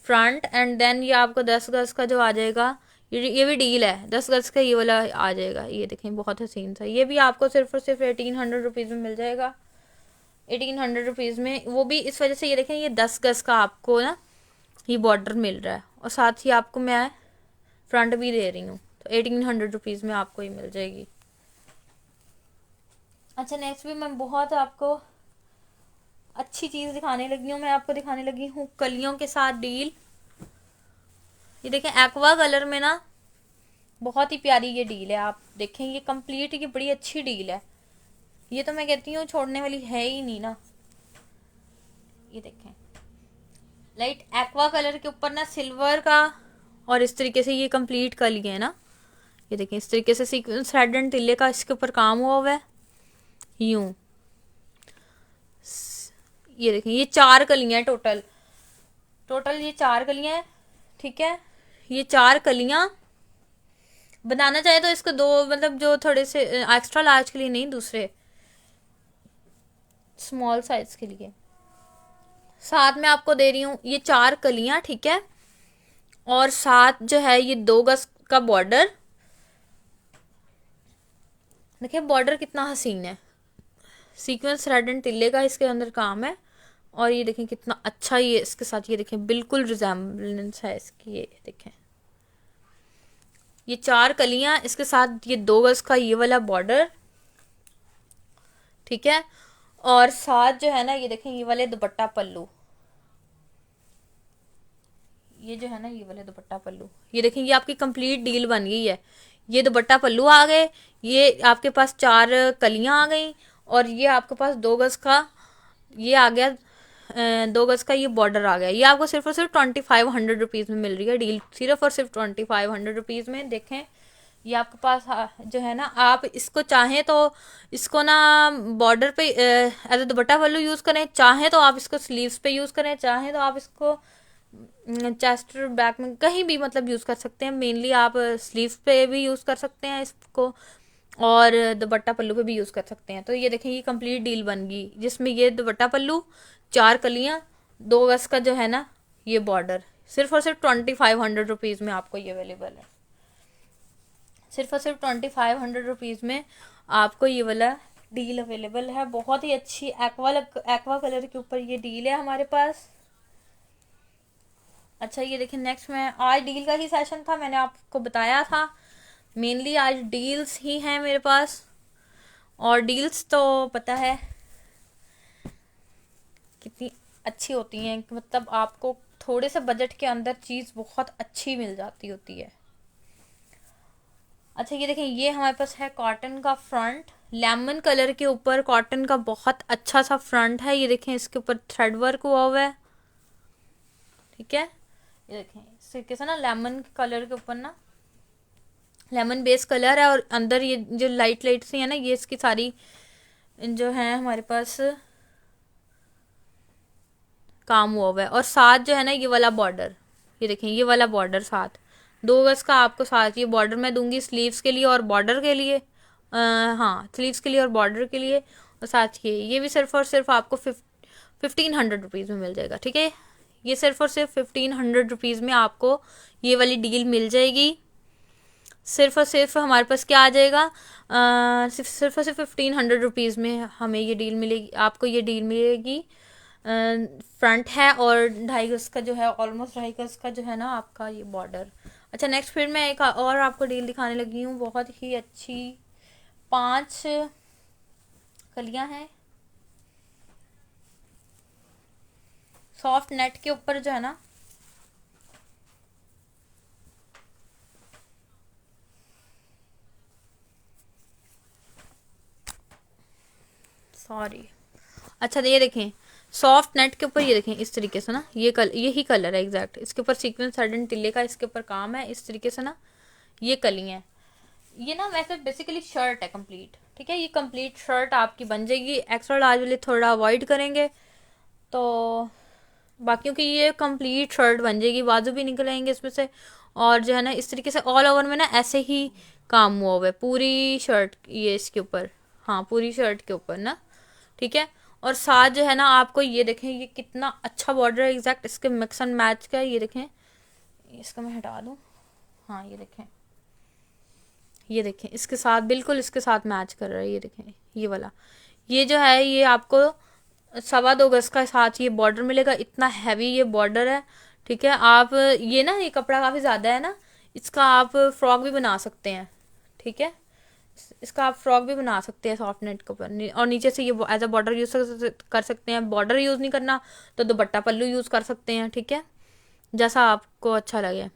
फ्रंट। एंड देन ये आपको 10 गज का जो आ जाएगा, ये भी डील है, 10 गज का ये वाला आ जाएगा। ये देखें, बहुत हसीन सा, ये भी आपको सिर्फ और सिर्फ 1800 रुपीज़ में मिल जाएगा। 1800 रुपीज़ में, वो भी इस वजह से। ये देखें, ये 10 गज का आपको ना ये बॉर्डर मिल रहा है और साथ ही आपको मैं फ्रंट भी दे रही हूँ, तो 1800 रुपीज़ में आपको ये मिल जाएगी। अच्छा, नेक्स्ट भी मैं बहुत आपको अच्छी चीज़ दिखाने लगी हूँ। मैं आपको दिखाने लगी हूँ कलियों के साथ डील। ये देखें, एक्वा कलर में ना बहुत ही प्यारी ये डील है। आप देखें, ये कंप्लीट, ये बड़ी अच्छी डील है। ये तो मैं कहती हूँ छोड़ने वाली है ही नहीं ना। ये देखें, लाइट एक्वा कलर के ऊपर ना सिल्वर का, और इस तरीके से ये कंप्लीट कली है ना। ये देखें, इस तरीके से सीक्वेंस थ्रेड एंड टिल्ले का इसके ऊपर काम हुआ हुआ है यूं। ये देखें, ये 4 कलियां हैं टोटल ये 4 कलियां हैं, ठीक है। ये 4 कलियां बनाना चाहे तो इसको 2, मतलब जो थोड़े से एक्स्ट्रा लार्ज के लिए नहीं, दूसरे स्मॉल साइज के लिए। साथ में आपको दे रही हूँ ये 4 कलियां, ठीक है। और साथ जो है ये 2 गज का बॉर्डर। देखिए, बॉर्डर कितना हसीन है, सीक्वेंस थ्रेड एंड टिल्ले का इसके अंदर काम है। और ये देखें कितना अच्छा ये इसके साथ, ये देखें बिल्कुल रिजेम्बलेंस है इसकी, ये देखें ये 4 कलियां, इसके साथ ये 2 गज का ये वाला बॉर्डर, ठीक है। और साथ जो है ना ये देखें ये वाले दुपट्टा पल्लू, ये जो है ना ये वाले दुपट्टा पल्लू, ये देखें ये आपकी कंप्लीट डील बन गई है। ये दुपट्टा पल्लू आ गए, ये आपके पास 4 कलियां आ गई, और ये आपके पास 2 गज का ये आ गया, 2 गज का ये बॉर्डर आ गया। ये आपको सिर्फ और सिर्फ 2500 रुपीज़ में मिल रही है डील, सिर्फ और सिर्फ 2500 रुपीज़ में। देखें ये आपके पास जो है ना, आप इसको चाहें तो इसको ना बॉर्डर पे as a dupatta pallu use करें, चाहें तो आप इसको स्लीव्स पे यूज़ करें, चाहें तो आप इसको चेस्ट बैक में कहीं भी मतलब यूज़ कर सकते हैं। मेनली आप स्लीव्स पे भी यूज़ कर सकते हैं इसको, और दुपट्टा पल्लू पे भी यूज़ कर सकते हैं। तो ये देखें ये कंप्लीट डील बन गई, जिसमें ये दुपट्टा पल्लू, 4 कलियां, 2 गज का जो है ना ये बॉर्डर, सिर्फ और सिर्फ 2500 रुपीज़ में आपको ये अवेलेबल है। सिर्फ और सिर्फ 2500 रुपीज़ में आपको ये वाला डील अवेलेबल है। बहुत ही अच्छी एक्वा कलर के ऊपर ये डील है हमारे पास। अच्छा ये देखिए नेक्स्ट में, आज डील का ही सेशन था, मैंने आपको बताया था मेनली आज डील्स ही हैं मेरे पास। और डील्स तो पता है कितनी अच्छी होती हैं, मतलब आपको थोड़े से बजट के अंदर चीज़ बहुत अच्छी मिल जाती होती है। अच्छा ये देखें ये हमारे पास है कॉटन का फ्रंट, लेमन कलर के ऊपर कॉटन का बहुत अच्छा सा फ्रंट है। ये देखें इसके ऊपर थ्रेड वर्क हुआ हुआ है, ठीक है। ये देखें इससे कैसा ना लेमन कलर के ऊपर ना लेमन बेस कलर है, और अंदर ये जो लाइट लाइट सी है ना, ये इसकी सारी जो है हमारे पास काम हुआ हुआ है। और साथ जो है ना ये वाला बॉर्डर, ये देखें ये वाला बॉर्डर साथ 2 गज का आपको साथ ये बॉर्डर मैं दूंगी स्लीव्स के लिए और बॉर्डर के लिए, हाँ स्लीव्स के लिए और बॉर्डर के लिए। और साथ ये भी सिर्फ और सिर्फ आपको 1500 रुपीज़ में मिल जाएगा, ठीक है। ये सिर्फ और सिर्फ 1500 रुपीज़ में आपको ये वाली डील मिल जाएगी। सिर्फ और सिर्फ हमारे पास क्या आ जाएगा, सिर्फ और सिर्फ 1500 रुपीज़ में हमें ये डील मिलेगी, आपको ये डील मिलेगी। फ्रंट है और 2.5 गज का जो है, ऑलमोस्ट 2.5 गज का जो है ना आपका ये बॉर्डर। अच्छा नेक्स्ट फिर मैं एक और आपको डील दिखाने लगी हूँ, बहुत ही अच्छी। 5 कलियां हैं, सॉफ्ट नेट के ऊपर जो है ना, सॉरी, अच्छा ये देखें सॉफ्ट नेट के ऊपर, ये देखें इस तरीके से ना, यही कलर है एग्जैक्ट, इसके ऊपर सीक्वेंस सडन टिल्ले का इसके ऊपर काम है इस तरीके से ना, ये कली है। ये ना वैसे बेसिकली शर्ट है कंप्लीट, ठीक है। ये कंप्लीट शर्ट आपकी बन जाएगी। एक्स्ट्रा लार्ज वाले थोड़ा अवॉइड करेंगे तो बाकियों की ये कंप्लीट शर्ट बन जाएगी, बाजू भी निकल आएंगे इसमें से। और जो है ना इस तरीके से ऑल ओवर में ना ऐसे ही काम हुआ हुआ है पूरी शर्ट, ये इसके ऊपर, हाँ पूरी शर्ट के ऊपर ना, ठीक है। और साथ जो है ना आपको ये देखें ये कितना अच्छा बॉर्डर है, एग्जैक्ट इसके मिक्स एंड मैच का है। ये देखें इसका मैं हटा दूँ, हाँ ये देखें इसके साथ बिल्कुल इसके साथ मैच कर रहा है। ये देखें ये वाला, ये जो है ये आपको 2.25 गज का साथ ये बॉर्डर मिलेगा, इतना हैवी ये बॉर्डर है, ठीक है। आप ये ना ये कपड़ा काफ़ी ज़्यादा है ना, इसका आप फ्रॉक भी बना सकते हैं, ठीक है। इसका आप फ्रॉक भी बना सकते हैं सॉफ्ट नेट के ऊपर, और नीचे से ये एज अ बॉर्डर यूज़ कर सकते हैं। बॉर्डर यूज़ नहीं करना तो दुपट्टा पल्लू यूज़ कर सकते हैं, ठीक है, जैसा आपको अच्छा लगे।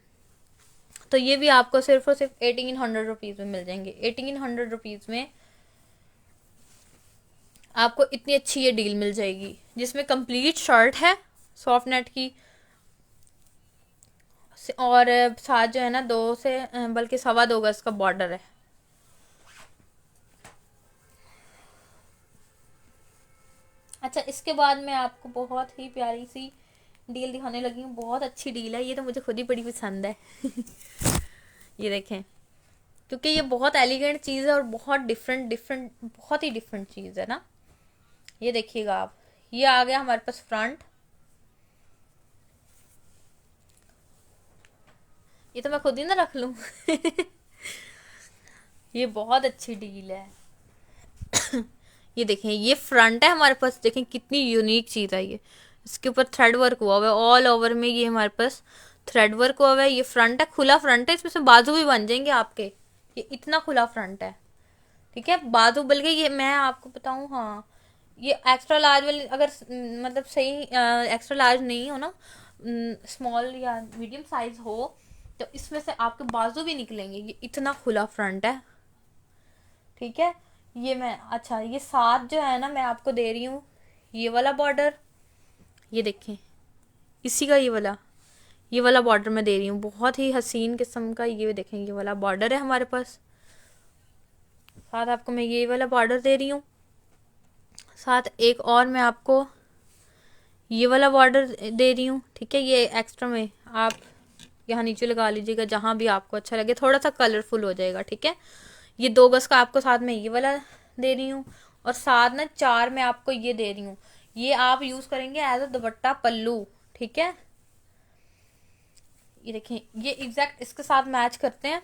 तो ये भी आपको सिर्फ और सिर्फ 1800 रुपीज़ में मिल जाएंगे। 1800 रुपीज़ में आपको इतनी अच्छी ये डील मिल जाएगी, जिसमें कंप्लीट शर्ट है सॉफ्ट नेट की, और साथ जो है ना 2 से बल्कि 2.25 गज का बॉर्डर है। अच्छा इसके बाद मैं आपको बहुत ही प्यारी सी डील दिखाने लगी हूँ, बहुत अच्छी डील है ये, तो मुझे खुद ही बड़ी पसंद है। ये देखें क्योंकि ये बहुत एलिगेंट चीज़ है और बहुत डिफरेंट बहुत ही डिफरेंट चीज़ है ना। ये देखिएगा आप, ये आ गया हमारे पास फ्रंट, ये तो मैं खुद ही ना रख लूँ। ये बहुत अच्छी डील है। ये देखें ये फ्रंट है हमारे पास, देखें कितनी यूनिक चीज़ है ये, इसके ऊपर थ्रेड वर्क हुआ हुआ है ऑल ओवर में, ये हमारे पास थ्रेड वर्क हुआ हुआ है। ये फ्रंट है, खुला फ्रंट है, इसमें से बाजू भी बन जाएंगे आपके, ये इतना खुला फ्रंट है, ठीक है। बाजू बल्कि ये मैं आपको बताऊं, हाँ ये एक्स्ट्रा लार्ज वाली अगर मतलब सही एक्स्ट्रा लार्ज नहीं हो ना, स्मॉल या मीडियम साइज हो, तो इसमें से आपके बाजू भी निकलेंगे, ये इतना खुला फ्रंट है, ठीक है। ये मैं अच्छा ये साथ जो है ना मैं आपको दे रही हूँ ये वाला बॉर्डर, ये देखें इसी का ये वाला बॉर्डर मैं दे रही हूँ, बहुत ही हसीन किस्म का, ये देखें ये वाला बॉर्डर है हमारे पास। साथ आपको मैं ये वाला बॉर्डर दे रही हूँ, साथ एक और मैं आपको ये वाला बॉर्डर दे रही हूँ, ठीक है। ये एक्स्ट्रा में आप यहाँ नीचे लगा लीजिएगा जहाँ भी आपको अच्छा लगे, थोड़ा सा कलरफुल हो जाएगा, ठीक है। ये 2 गज का आपको साथ में ये वाला दे रही हूँ, और साथ ना 4 में आपको ये दे रही हूँ, ये आप यूज करेंगे एज अ दुपट्टा पल्लू, ठीक है। ये देखें ये एग्जैक्ट इसके साथ मैच करते हैं,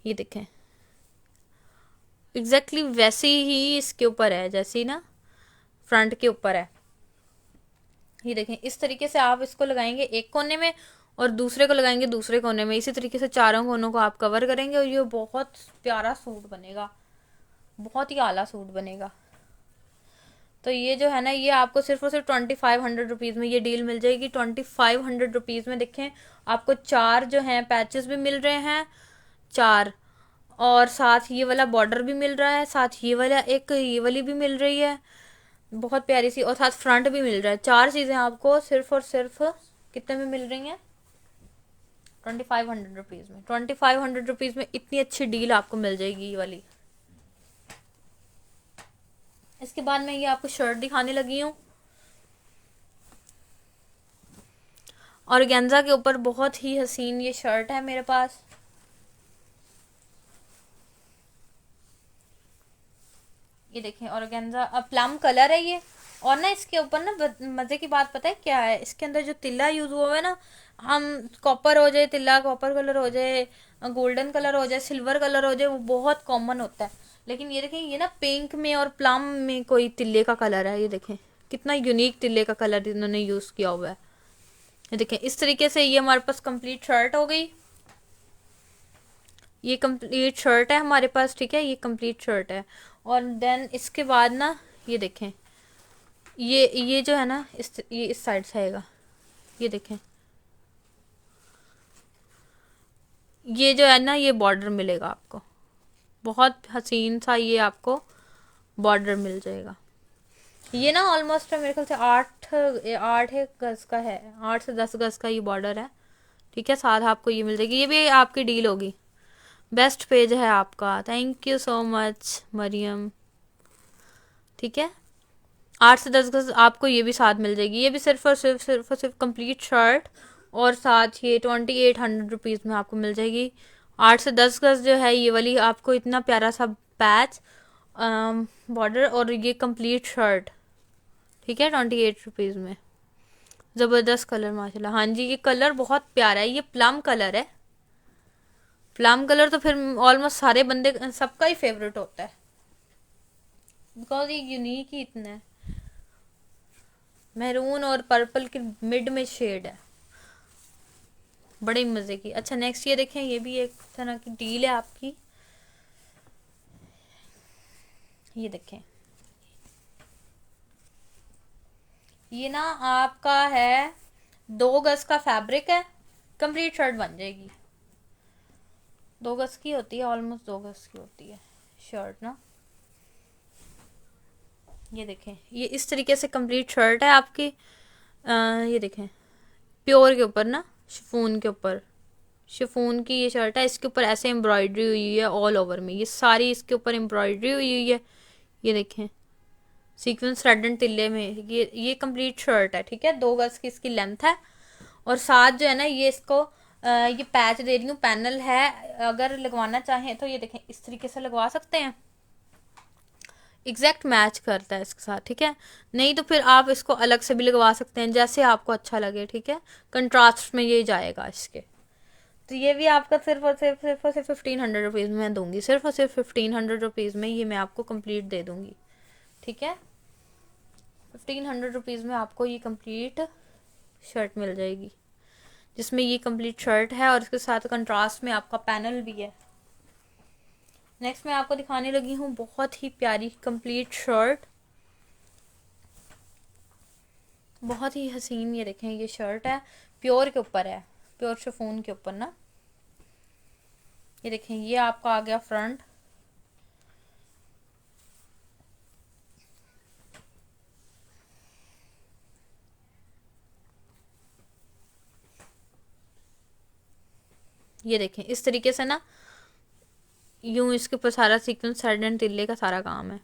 ये देखें एग्जैक्टली वैसे ही इसके ऊपर है जैसे ना फ्रंट के ऊपर है। ये देखें इस तरीके से आप इसको लगाएंगे एक कोने में और दूसरे को लगाएंगे दूसरे कोने में, इसी तरीके से चारों कोनों को आप कवर करेंगे और ये बहुत प्यारा सूट बनेगा, बहुत ही आला सूट बनेगा। तो ये जो है ना ये आपको सिर्फ और सिर्फ 2500 रुपीज़ में ये डील मिल जाएगी। 2500 रुपीज़ में देखें आपको 4 जो हैं पैचेस भी मिल रहे हैं, 4, और साथ ये वाला बॉर्डर भी मिल रहा है, साथ ये वाला एक ये वाली भी मिल रही है बहुत प्यारी सी, और साथ फ्रंट भी मिल रहा है। 4 चीज़ें आपको सिर्फ और सिर्फ कितने में मिल रही हैं? 2500 रुपीज़ में। 2500 रुपीज़ में इतनी अच्छी डील आपको मिल जाएगी ये वाली। इसके बाद मैं ये आपको शर्ट दिखाने लगी हूँ, ऑर्गेन्जा के ऊपर बहुत ही हसीन ये शर्ट है मेरे पास। ये देखें ऑर्गेन्जा प्लम कलर है ये, और ना इसके ऊपर ना मजे की बात पता है क्या है, इसके अंदर जो तिल्ला यूज हुआ है ना, हम कॉपर हो जाए तिल्ला, कॉपर कलर हो जाए, गोल्डन कलर हो जाए, सिल्वर कलर हो जाए, वो बहुत कॉमन होता है। लेकिन ये देखें ये ना पिंक में और प्लम में कोई तिल्ले का कलर है, ये देखें कितना यूनिक तिल्ले का कलर इन्होंने यूज किया हुआ है। ये देखें इस तरीके से ये हमारे पास कंप्लीट शर्ट हो गई, ये कंप्लीट शर्ट है हमारे पास, ठीक है। ये कंप्लीट शर्ट है, और देन इसके बाद ना ये देखें ये जो है ना ये इस साइड से आएगा, ये देखें ये जो है ना ये बॉर्डर मिलेगा आपको, बहुत हसीन सा ये आपको बॉर्डर मिल जाएगा। ये ना ऑलमोस्ट मेरे ख्याल से 8 गज का है, 8 से 10 गज का ये बॉर्डर है, ठीक है। साथ आपको ये मिल जाएगी, ये भी आपकी डील होगी। बेस्ट पेज है आपका, thank you so much Mariam, ठीक है। 8 से 10 गज आपको ये भी साथ मिल जाएगी, ये भी सिर्फ कंप्लीट शर्ट, और साथ ये 2800 रुपीज़ में आपको मिल जाएगी। 8 से 10 गज जो है ये वाली आपको इतना प्यारा सा पैच बॉर्डर और ये कंप्लीट शर्ट, ठीक है, 28 रुपीज़ में। ज़बरदस्त कलर माशाल्लाह, हाँ जी ये कलर बहुत प्यारा है, ये प्लम कलर है। प्लम कलर तो फिर ऑलमोस्ट सारे बंदे सबका ही फेवरेट होता है, बिकॉज ये यूनिक ही इतना है। मैरून और पर्पल के मिड में शेड है, बड़े मजे की। अच्छा नेक्स्ट ये देखें, ये भी एक तरह की डील है आपकी, ये देखें ये ना आपका है 2 गज का फैब्रिक है, कंप्लीट शर्ट बन जाएगी। 2 गज की होती है, ऑलमोस्ट 2 गज की होती है शर्ट ना। ये देखें ये इस तरीके से कंप्लीट शर्ट है आपकी। ये देखें प्योर के ऊपर ना, शिफॉन के ऊपर, शिफॉन की ये शर्ट है, इसके ऊपर ऐसे एम्ब्रॉयडरी हुई है ऑल ओवर में, ये सारी इसके ऊपर एम्ब्रॉयडरी हुई है। ये देखें सीक्वेंस थ्रेड एंड तिल्ले में, ये कंप्लीट शर्ट है, ठीक है। 2 गज की इसकी लेंथ है, और साथ जो है ना ये इसको ये पैच दे रही हूँ, पैनल है, अगर लगवाना चाहें तो ये देखें इस तरीके से लगवा सकते हैं, एग्जैक्ट मैच करता है इसके साथ, ठीक है। नहीं तो फिर आप इसको अलग से भी लगवा सकते हैं, जैसे आपको अच्छा लगे, ठीक है। कंट्रास्ट में ये जाएगा इसके। तो ये भी आपका सिर्फ और सिर्फ 1500 रुपीज़ में दूंगी, सिर्फ और सिर्फ 1500 रुपीज़ में ये मैं आपको कंप्लीट दे दूंगी, ठीक है। 1500 रुपीज़ में आपको ये कंप्लीट शर्ट मिल जाएगी, जिसमें ये कंप्लीट शर्ट है और इसके साथ कंट्रास्ट में आपका पैनल भी है। नेक्स्ट मैं आपको दिखाने लगी हूँ बहुत ही प्यारी कंप्लीट शर्ट, बहुत ही हसीन। ये देखें, ये शर्ट है, प्योर के ऊपर है, प्योर शिफॉन के ऊपर ना। ये देखें, ये आपका आ गया फ्रंट, ये देखें इस तरीके से ना, यूं इसके ऊपर सारा सीक्वेंस थ्रेड एंड तिल्ले का सारा काम है,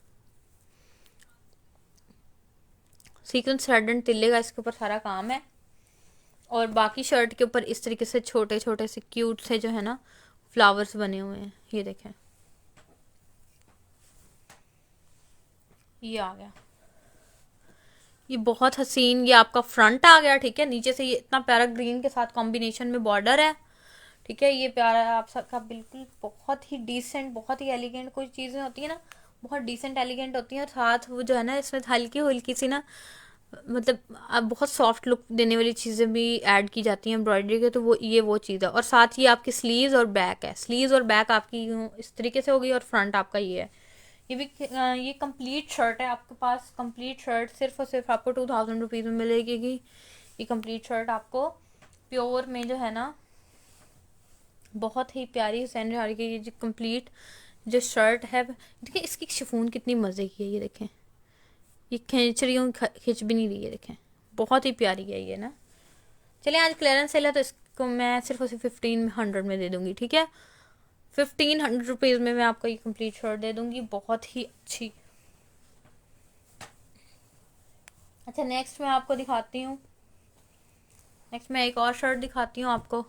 सीक्वेंस थ्रेड एंड तिल्ले का इसके ऊपर सारा काम है। और बाकी शर्ट के ऊपर इस तरीके से छोटे छोटे से क्यूट से जो है ना फ्लावर्स बने हुए हैं। ये देखें, ये आ गया, ये बहुत हसीन, ये आपका फ्रंट आ गया। ठीक है, नीचे से ये इतना प्यारा ग्रीन के साथ कॉम्बिनेशन में बॉर्डर है। ठीक है, ये प्यारा आप सबका बिल्कुल बहुत ही डिसेंट, बहुत ही एलिगेंट। कोई चीज़ें होती है ना बहुत डिसेंट एलिगेंट होती हैं, और साथ वो जो है ना इसमें हल्की हल्की सी ना, मतलब अब बहुत सॉफ्ट लुक देने वाली चीज़ें भी ऐड की जाती हैं एम्ब्रॉयडरी के, तो वो चीज़ है। और साथ ही आपकी स्लीव्स और बैक है, स्लीव्स और बैक आपकी यूँ इस तरीके से हो गई, और फ्रंट आपका ये है। ये भी ये कंप्लीट शर्ट है आपके पास। कंप्लीट शर्ट सिर्फ और सिर्फ आपको 2000 रुपीज़ में मिलेगी। ये कंप्लीट शर्ट आपको प्योर में जो है ना बहुत ही प्यारी हुसैन रिहारी की ये जो कंप्लीट जो शर्ट है, देखिए इसकी शिफॉन कितनी मज़े की है। ये देखें, ये खींच रही हूँ, खींच भी नहीं रही है, देखें बहुत ही प्यारी है ये ना। चलिए, आज क्लियरेंस सेल है तो इसको मैं सिर्फ और सिर्फ 1500 में दे दूँगी। ठीक है, 1500 रुपीज़ में मैं आपको ये कंप्लीट शर्ट दे दूँगी, बहुत ही अच्छी। अच्छा, नेक्स्ट मैं आपको दिखाती हूँ, नेक्स्ट मैं एक और शर्ट दिखाती हूँ आपको।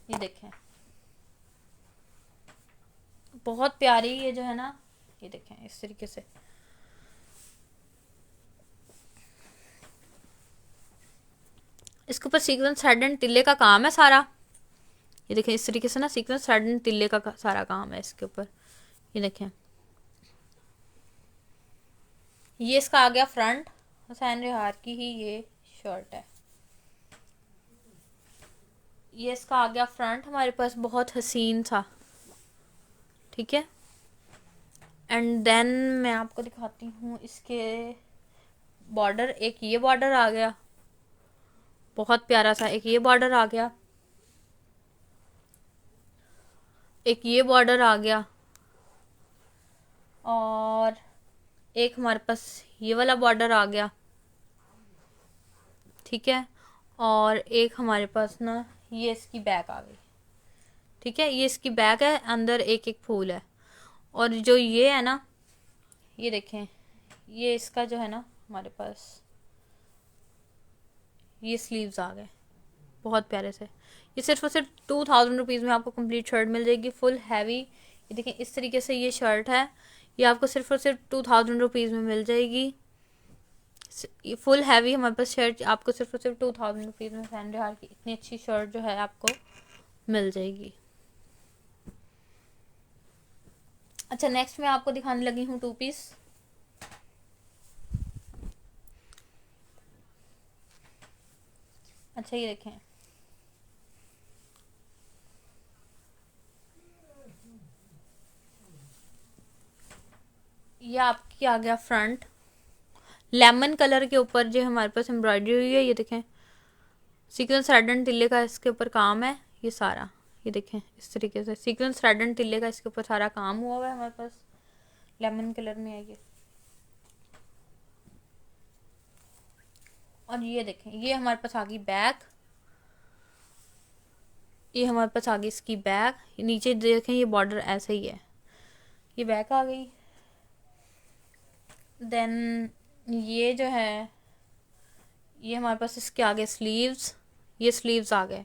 ये देखें, बहुत प्यारी ये जो है ना, ये देखें इस तरीके से इसके ऊपर सीक्वेंस थ्रेड एंड तिल्ले का काम है सारा। ये देखें इस तरीके से ना सीक्वेंस थ्रेड एंड तिल्ले का सारा काम है इसके ऊपर। ये देखें, ये इसका आ गया फ्रंट, हुसैन रिहार की ही ये शर्ट है। ये इसका आ गया फ्रंट हमारे पास, बहुत हसीन सा। ठीक है, एंड देन मैं आपको दिखाती हूँ इसके बॉर्डर। एक ये बॉर्डर आ गया बहुत प्यारा सा, एक ये बॉर्डर आ गया, एक ये बॉर्डर आ गया, और एक हमारे पास ये वाला बॉर्डर आ गया। ठीक है, और एक हमारे पास ना ये इसकी बैक आ गई। ठीक है, ये इसकी बैक है, अंदर एक एक फूल है। और जो ये है ना, ये देखें, ये इसका जो है ना हमारे पास ये स्लीव्स आ गए बहुत प्यारे से। ये सिर्फ और सिर्फ 2000 रुपीज़ में आपको कंप्लीट शर्ट मिल जाएगी, फुल हैवी। ये देखें इस तरीके से ये शर्ट है, ये आपको सिर्फ और सिर्फ 2000 रुपीज़ में मिल जाएगी। ये फुल हैवी हमारे पास शर्ट आपको सिर्फ और सिर्फ 2000 रुपीज़ में हुसैन रिहार की इतनी अच्छी शर्ट जो है आपको मिल जाएगी। अच्छा, नेक्स्ट मैं आपको दिखाने लगी हूँ 2 पीस। अच्छा, ये देखें, ये आपकी आ गया फ्रंट, लेमन कलर के ऊपर जो हमारे पास एम्ब्रॉयडरी हुई है। ये देखें सीक्वेंस थ्रेड एंड तिल्ले का इसके ऊपर काम है ये सारा। ये देखें इस तरीके से सीक्वेंस थ्रेड एंड तिल्ले का इसके ऊपर सारा काम हुआ हुआ है हमारे पास, लेमन कलर में है ये। और ये देखें, ये हमारे पास आ गई बैक, ये हमारे पास आ गई इसकी बैक। नीचे देखें ये बॉर्डर ऐसे ही है, ये बैक आ गई। देन ये जो है ये हमारे पास इसके आगे स्लीव्स, ये स्लीव्स आ गए।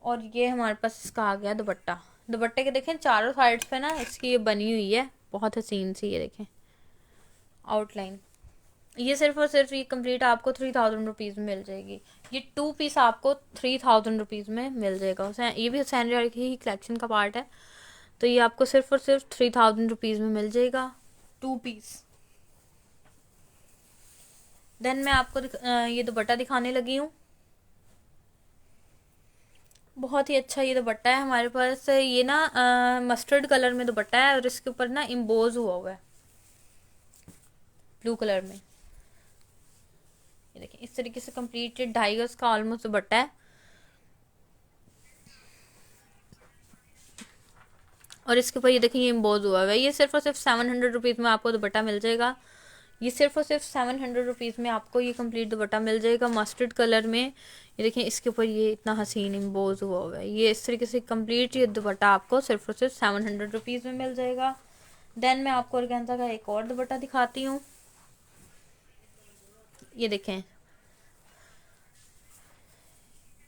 और ये हमारे पास इसका आ गया दुपट्टा। दुपट्टे के देखें चारों साइड्स पे ना इसकी ये बनी हुई है बहुत हसीन सी, ये देखें आउटलाइन। ये सिर्फ और सिर्फ ये कंप्लीट आपको 3000 रुपीज़ में मिल जाएगी। ये 2 पीस आपको 3000 रुपीज़ में मिल जाएगा। ये भी हुसैन रियार की ही कलेक्शन का पार्ट है, तो ये आपको सिर्फ और सिर्फ 3000 रुपीज़ में मिल जाएगा 2 पीस। देन मैं आपको ये दुपट्टा दिखाने लगी हूँ। बहुत ही अच्छा ये दुपट्टा है हमारे पास। ये ना मस्टर्ड कलर में दुपट्टा है और इसके ऊपर ना इम्बोज हुआ हुआ है ब्लू कलर में। ये देखिए इस तरीके से कंप्लीट 2.5 गज का ऑलमोस्ट दुपट्टा है। और इसके ऊपर ये देखिए ये इम्बोज हुआ हुआ है। ये सिर्फ और सिर्फ 700 रुपीज़ में आपको दुपट्टा मिल जाएगा। ये सिर्फ और सिर्फ 700 रुपीज़ में आपको ये कंप्लीट दुपट्टा मिल जाएगा मस्टर्ड कलर में। ये देखिए इसके ऊपर ये इतना हसीन इम्बोज हुआ हुआ है। ये इस तरीके से कंप्लीट ये दुपट्टा आपको सिर्फ और सिर्फ 700 रुपीज़ में मिल जाएगा। देन मैं आपको ऑर्गेन्जा का एक और दुपट्टा दिखाती हूँ। ये देखें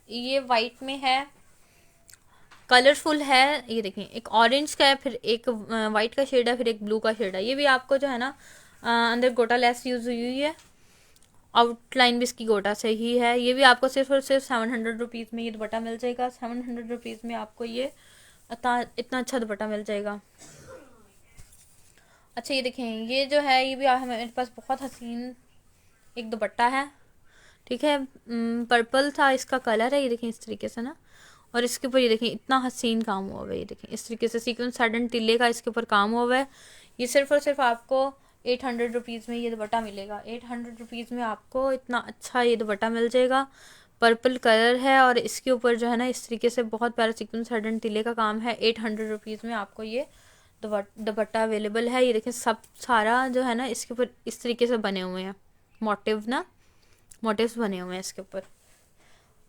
ये वाइट में है, कलरफुल है। ये देखें एक ऑरेंज का है, फिर एक वाइट का शेड है, फिर एक ब्लू का शेड है। ये भी आपको जो है ना अंदर गोटा लेस यूज हुई है, आउटलाइन भी इसकी गोटा से ही है। ये भी आपको सिर्फ और सिर्फ 700 रुपीज़ में ये दुपट्टा मिल जाएगा। 700 रुपीज़ में आपको ये इतना अच्छा दुपट्टा मिल जाएगा। अच्छा ये देखें ये जो है ये भी हमारे पास बहुत हसीन एक दुपट्टा है, ठीक है। पर्पल था इसका कलर है। ये देखें इस तरीके से ना, और इसके ऊपर ये देखें इतना हसीन काम हुआ हुआ है। ये देखें इस तरीके से सीक्वेंस साडन टिल्ले का इसके ऊपर काम हुआ हुआ है। ये सिर्फ और सिर्फ आपको 800 रुपीज़ में ये दुपट्टा मिलेगा। 800 रुपीज़ में आपको इतना अच्छा ये दुपट्टा मिल जाएगा। पर्पल कलर है और इसके ऊपर जो है ना इस तरीके से बहुत प्यारा सीक्वेंस साडन टिल्ले का काम है। 800 रुपीज़ में आपको ये दुपट्टा अवेलेबल है। ये देखें सब सारा जो है ना इसके ऊपर इस तरीके से बने हुए हैं मोटिव्स बने हुए हैं इसके ऊपर।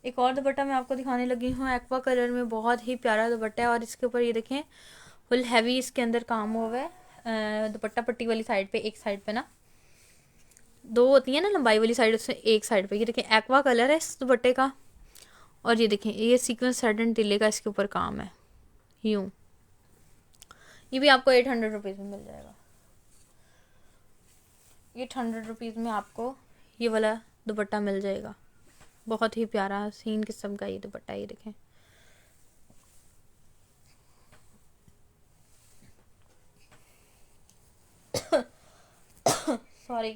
एक और दुपट्टा मैं आपको दिखाने लगी हूँ एक्वा कलर में, बहुत ही प्यारा दुपट्टा है। और इसके ऊपर ये देखें फुल हैवी इसके अंदर काम हुआ है। दुपट्टा पट्टी वाली साइड पे, एक साइड पे ना दो होती है ना लंबाई वाली साइड, उससे एक साइड पे ये देखें एक्वा कलर है इस दुपट्टे का। और ये देखें ये सीक्वेंस साडन टिल्ले का इसके ऊपर काम है यूँ। ये भी आपको 800 रुपीज़ में मिल जाएगा। 800 रुपीज़ में आपको ये वाला दुपट्टा मिल जाएगा। बहुत ही प्यारा हसीन किस्म का ये दुपट्टा। ये देखें सॉरी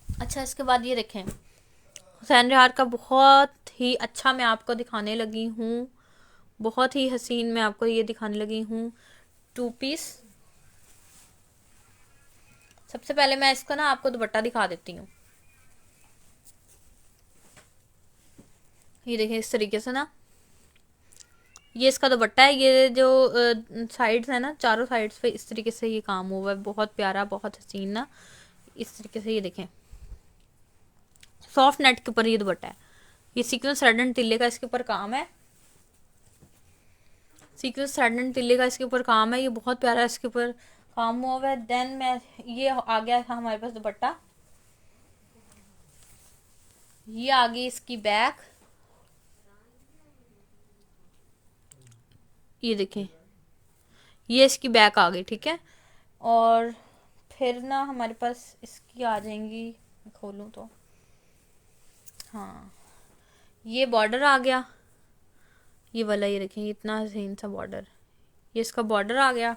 अच्छा इसके बाद ये देखें हुसैन रियार का बहुत ही अच्छा मैं आपको दिखाने लगी हूँ, बहुत ही हसीन मैं आपको ये दिखाने लगी हूँ 2 पीस। सबसे पहले मैं इसका ना आपको दुपट्टा दिखा देती हूँ। ये देखें इस तरीके से ना ये इसका दुपट्टा है। ये जो साइड्स है ना चारों साइड्स पे इस तरीके से ये काम हुआ है, बहुत प्यारा बहुत हसीन ना इस तरीके से। ये देखें सॉफ्ट नेट के ऊपर ये दुपट्टा है। ये सीक्वेंस साडन टिल्ले का इसके ऊपर काम है। सीक्वेंस साडन टिल्ले का इसके ऊपर काम है। ये बहुत प्यारा इसके ऊपर काम हुआ है। देन मैं ये आ गया था हमारे पास दुपट्टा। ये आ गई इसकी बैक। ये देखें ये इसकी बैक आ गई, ठीक है। और फिर ना हमारे पास इसकी आ जाएंगी, खोलूँ तो हाँ ये बॉर्डर आ गया ये वाला। ये देखें इतना हसीन सा बॉर्डर, ये इसका बॉर्डर आ गया।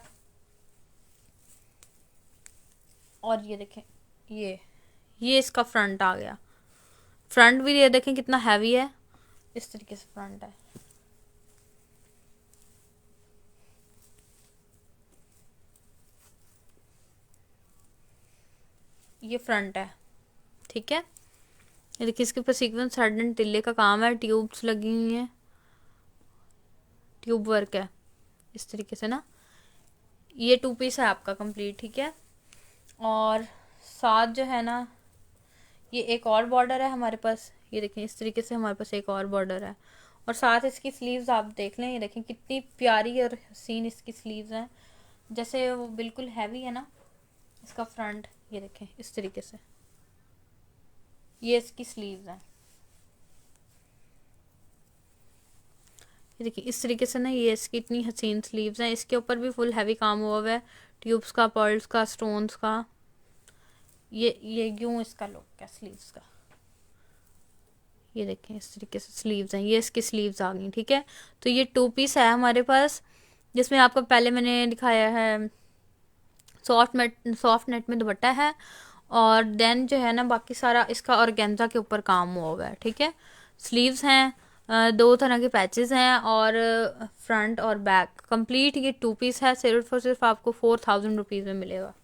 और ये देखें ये इसका फ्रंट आ गया। फ्रंट भी ये देखें कितना हैवी है, इस तरीके से फ्रंट है। ये फ्रंट है, ठीक है। ये देखिए इसके ऊपर सीक्वेंस साडन टिल्ले का काम है, ट्यूब्स लगी हुई हैं, ट्यूब वर्क है इस तरीके से ना। ये 2 पीस है आपका कंप्लीट, ठीक है। और साथ जो है ना ये एक और बॉर्डर है हमारे पास। ये देखें इस तरीके से हमारे पास एक और बॉर्डर है। और साथ इसकी स्लीव्स आप देख लें, ये देखें कितनी प्यारी और हसीन इसकी स्लीव्स हैं, जैसे वो बिल्कुल हैवी है ना इसका फ्रंट। ये देखें इस तरीके से ये इसकी स्लीव्स हैं। ये देखिए इस तरीके से ना ये इसकी इतनी हसीन स्लीव्स हैं। इसके ऊपर भी फुल हैवी काम हुआ हुआ है, ट्यूब्स का, पर्ल्स का, स्टोन्स का, ये यूं इसका लुक है स्लीव्स का। ये देखें इस तरीके से स्लीव्स हैं, ये इसकी स्लीव्स आ गई, ठीक है। तो ये 2 पीस है हमारे पास, जिसमें आपको पहले मैंने दिखाया है सॉफ्ट नेट में दुपट्टा है, और देन जो है ना बाकी सारा इसका ऑर्गेन्जा के ऊपर काम हुआ हुआ है, ठीक है। स्लीव्स हैं, 2 तरह के पैचेस हैं, और फ्रंट और बैक कंप्लीट ये 2 पीस है। सिर्फ और सिर्फ आपको 4000 रुपीज़ में मिलेगा।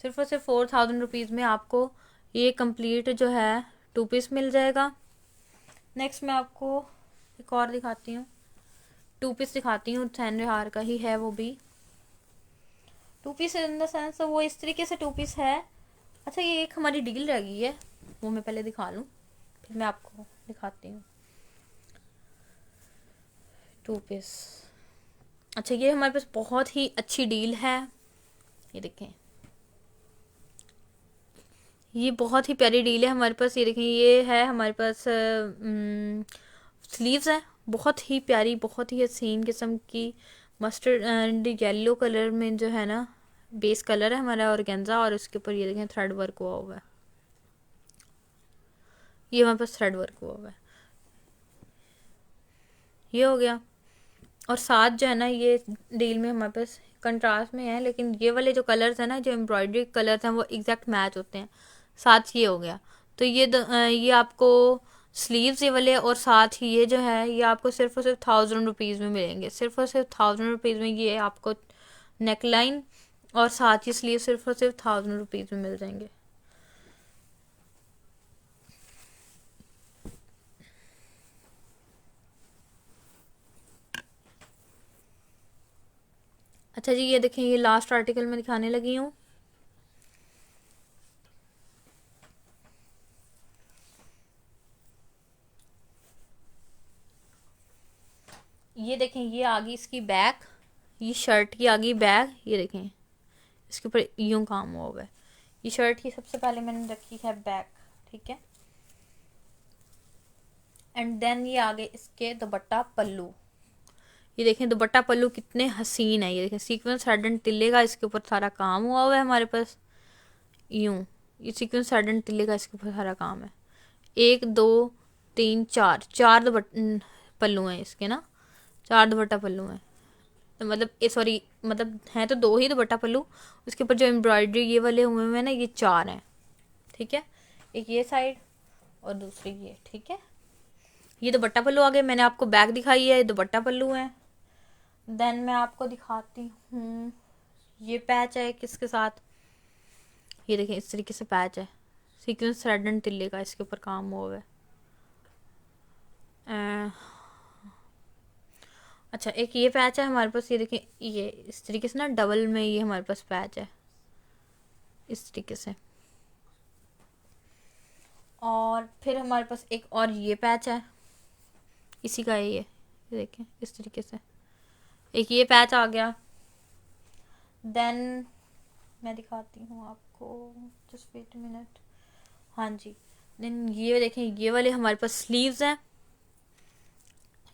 सिर्फ और सिर्फ 4000 रुपीज़ में आपको ये कंप्लीट जो है 2 पीस मिल जाएगा। नेक्स्ट मैं आपको एक और दिखाती हूँ, 2 पीस दिखाती हूँ, सैंडे हार का ही है वो भी। 2 पीस इन द सेंस वो इस तरीके से 2 पीस है। अच्छा ये एक हमारी डील रह गई है, वो मैं पहले दिखा लूँ फिर मैं आपको दिखाती हूँ 2 पीस। अच्छा ये हमारे पास बहुत ही अच्छी डील है, ये देखें, ये बहुत ही प्यारी डील है हमारे पास। ये देखें, ये है हमारे पास स्लीव्स हैं, बहुत ही प्यारी, बहुत ही हसीन किस्म की मस्टर्ड एंड येलो कलर में जो है ना बेस कलर है हमारा ऑर्गेन्जा, और उसके ऊपर ये देखें थ्रेड वर्क हुआ हुआ है, ये हमारे पास थ्रेड वर्क हुआ हुआ है, ये हो गया। और साथ जो है ना ये डील में हमारे पास कंट्रास्ट में है, लेकिन ये वाले जो कलर्स हैं ना, जो एम्ब्रॉयडरी कलर्स हैं वो एग्जैक्ट मैच होते हैं, साथ ये हो गया। तो ये आपको स्लीव्स ये वाले, और साथ ही ये जो है ये आपको सिर्फ और सिर्फ 1000 रुपीज़ में मिलेंगे। सिर्फ और सिर्फ 1000 रुपीज़ में ये आपको नेकलाइन और साथ ही स्लीव सिर्फ और सिर्फ 1000 रुपीज़ में मिल जाएंगे। अच्छा जी ये देखें, ये लास्ट आर्टिकल में दिखाने लगी हूँ। ये देखें, ये आ गई इसकी बैक, ये शर्ट की आ गई बैक, ये देखें इसके ऊपर यूं काम हुआ हुआ है। ये शर्ट की सबसे पहले मैंने रखी है बैक, ठीक है। एंड देन ये आगे इसके दुपट्टा पल्लू, ये देखें दुपट्टा पल्लू कितने हसीन है। ये देखें सीक्वेंस हेड एंड तिल्ले का इसके ऊपर सारा काम हुआ हुआ है हमारे पास, यूं ये सीक्वेंस हेड एंड तिल्ले का इसके ऊपर सारा काम है। 1 2 3 4 पल्लू हैं इसके ना, 4 दुपट्टा पल्लू हैं। तो मतलब सॉरी, मतलब हैं तो 2 ही दुपट्टा पल्लू, उसके ऊपर जो एम्ब्रॉयडरी ये वाले हुए हैं ना ये 4 हैं, ठीक है। एक ये साइड और दूसरी ये, ठीक है। ये दुपट्टा पल्लू आ गए, मैंने आपको बैक दिखाई है, ये दुपट्टा पल्लू है। देन मैं आपको दिखाती हूँ ये पैच है किसके साथ, ये देखें इस तरीके से पैच है, सीक्वेंस थ्रेड एंड तिल्ले का इसके ऊपर काम हुआ है। अच्छा एक ये पैच है हमारे पास, ये देखें ये इस तरीके से ना डबल में ये हमारे पास पैच है इस तरीके से। और फिर हमारे पास एक और ये पैच है, इसी का है ये देखें इस तरीके से, एक ये पैच आ गया। देन मैं दिखाती हूँ आपको, जस्ट वेट मिनट, हाँ जी। देन ये देखें, ये वाले हमारे पास स्लीव्स हैं,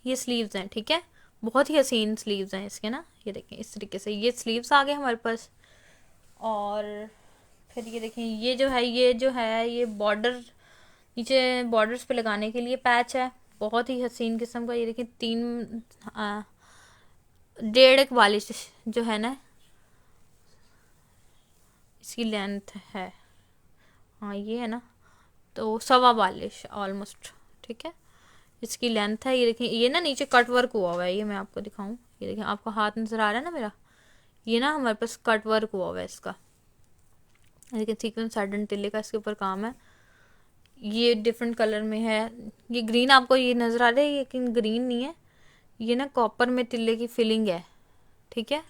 ये स्लीव्स हैं, ठीक है। बहुत ही हसीन स्लीव्स हैं इसके ना, ये देखें इस तरीके से ये स्लीव्स आ गए हमारे पास। और फिर ये देखें ये बॉर्डर, नीचे बॉर्डर्स पे लगाने के लिए पैच है, बहुत ही हसीन किस्म का। ये देखें 1.5 वालिश जो है ना इसकी लेंथ है, हाँ ये है ना, तो 1.25 वालिश ऑलमोस्ट, ठीक है इसकी लेंथ है। ये देखें ये ना नीचे कट वर्क हुआ हुआ है, ये मैं आपको दिखाऊं, ये देखें आपको हाथ नज़र आ रहा है ना मेरा, ये ना हमारे पास कट वर्क हुआ हुआ है इसका, लेकिन सीक्वेंस साइड तिल्ले का इसके ऊपर काम है। ये डिफरेंट कलर में है, ये ग्रीन आपको ये नज़र आ रहा है, लेकिन ग्रीन नहीं है, ये ना कॉपर में तिल्ले की फिलिंग है, ठीक है।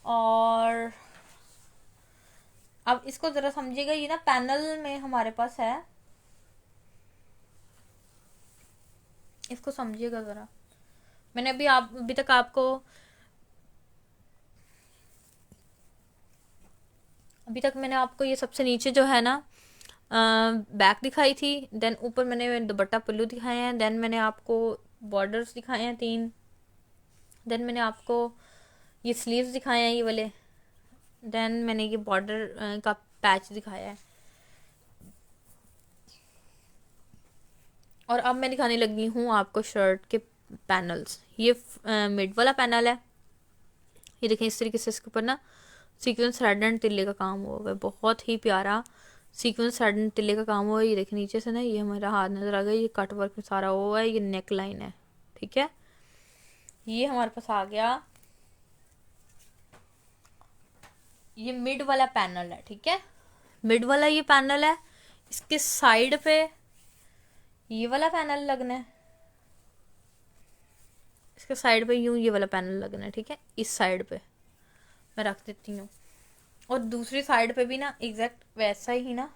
और अब इसको ज़रा समझिएगा, ये ना पैनल में हमारे पास है, इसको समझिएगा ज़रा। मैंने अभी तक आपको मैंने आपको ये सबसे नीचे जो है ना बैक दिखाई थी, देन ऊपर मैंने दुपट्टा पल्लू दिखाए हैं, देन मैंने आपको बॉर्डर्स दिखाए हैं 3, देन मैंने आपको ये स्लीव्स दिखाए हैं ये वाले, देन मैंने ये बॉर्डर का पैच दिखाया है। और अब मैं दिखाने लगी हूँ आपको शर्ट के पैनल्स। ये मिड वाला पैनल है, ये देखें इस तरीके से इसके ऊपर ना सीक्वेंस थ्रेड एंड तिल्ले का काम हुआ है, बहुत ही प्यारा सीक्वेंस थ्रेड एंड तिल्ले का काम हुआ है। ये देखें नीचे से ना ये हमारा हाथ नज़र आ गया, ये कट वर्क में सारा हुआ है, ये नेक लाइन है, ठीक है। ये हमारे पास आ गया, ये मिड वाला पैनल है, ठीक है। मिड वाला ये पैनल है, इसके साइड पे ये वाला पैनल लगना है, इसके साइड पे यूं ये वाला पैनल लगना है, ठीक है। इस साइड पे मैं रख देती हूँ, और दूसरी साइड पे भी ना एग्जैक्ट वैसा ही ना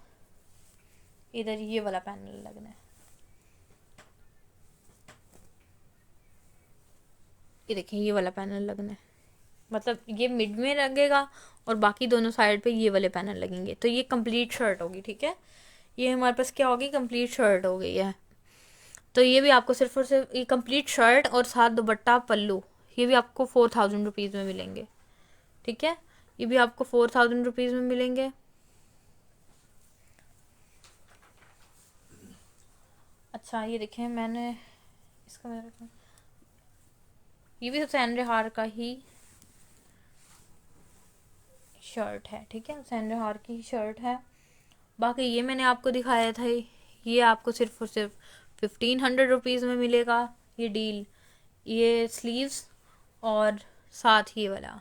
इधर ये वाला पैनल लगना है। ये देखिए ये वाला पैनल लगना है, मतलब ये मिड में लगेगा और बाकी दोनों साइड पे ये वाले पैनल लगेंगे, तो ये कंप्लीट शर्ट होगी, ठीक है। ये हमारे पास क्या होगी, कंप्लीट शर्ट हो गई है। तो ये भी आपको सिर्फ और सिर्फ ये कंप्लीट शर्ट और साथ दुपट्टा पल्लू, ये भी आपको 4000 रुपीज़ में मिलेंगे, ठीक है। ये भी आपको 4000 रुपीज़ में मिलेंगे। अच्छा ये देखें मैंने इसका ये भी हुसैन रिहार का ही शर्ट है, ठीक है, हुसैन रिहार की ही शर्ट है। बाकी ये मैंने आपको दिखाया था, ये आपको सिर्फ और सिर्फ 1500 रुपीज़ में मिलेगा ये डील। ये स्लीव्स और साथ ही वाला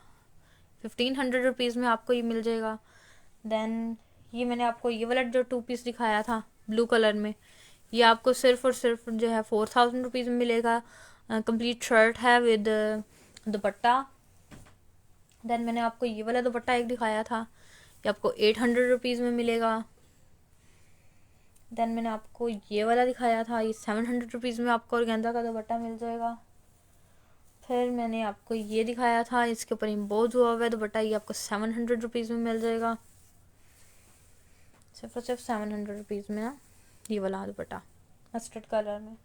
1500 रुपीज़ में आपको ये मिल जाएगा। देन ये मैंने आपको ये वाला जो 2 पीस दिखाया था ब्लू कलर में, ये आपको सिर्फ और सिर्फ जो है 4000 रुपीज़ में मिलेगा। कंप्लीट शर्ट है विद दुपट्टा। देन मैंने आपको ये वाला दुपट्टा एक दिखाया था, ये आपको 800 रुपीज़ में मिलेगा। देन मैंने आपको ये वाला दिखाया था, ये 700 रुपीज़ में आपको ऑर्गेन्जा का दुपट्टा मिल जाएगा। फिर मैंने आपको ये दिखाया था, इसके ऊपर इम्पोज हुआ हुआ है दुपट्टा, ये आपको 700 रुपीज़ में मिल जाएगा, सिर्फ और सिर्फ 700 रुपीज़ में ना ये वाला दुपट्टा मस्टर्ड कलर में।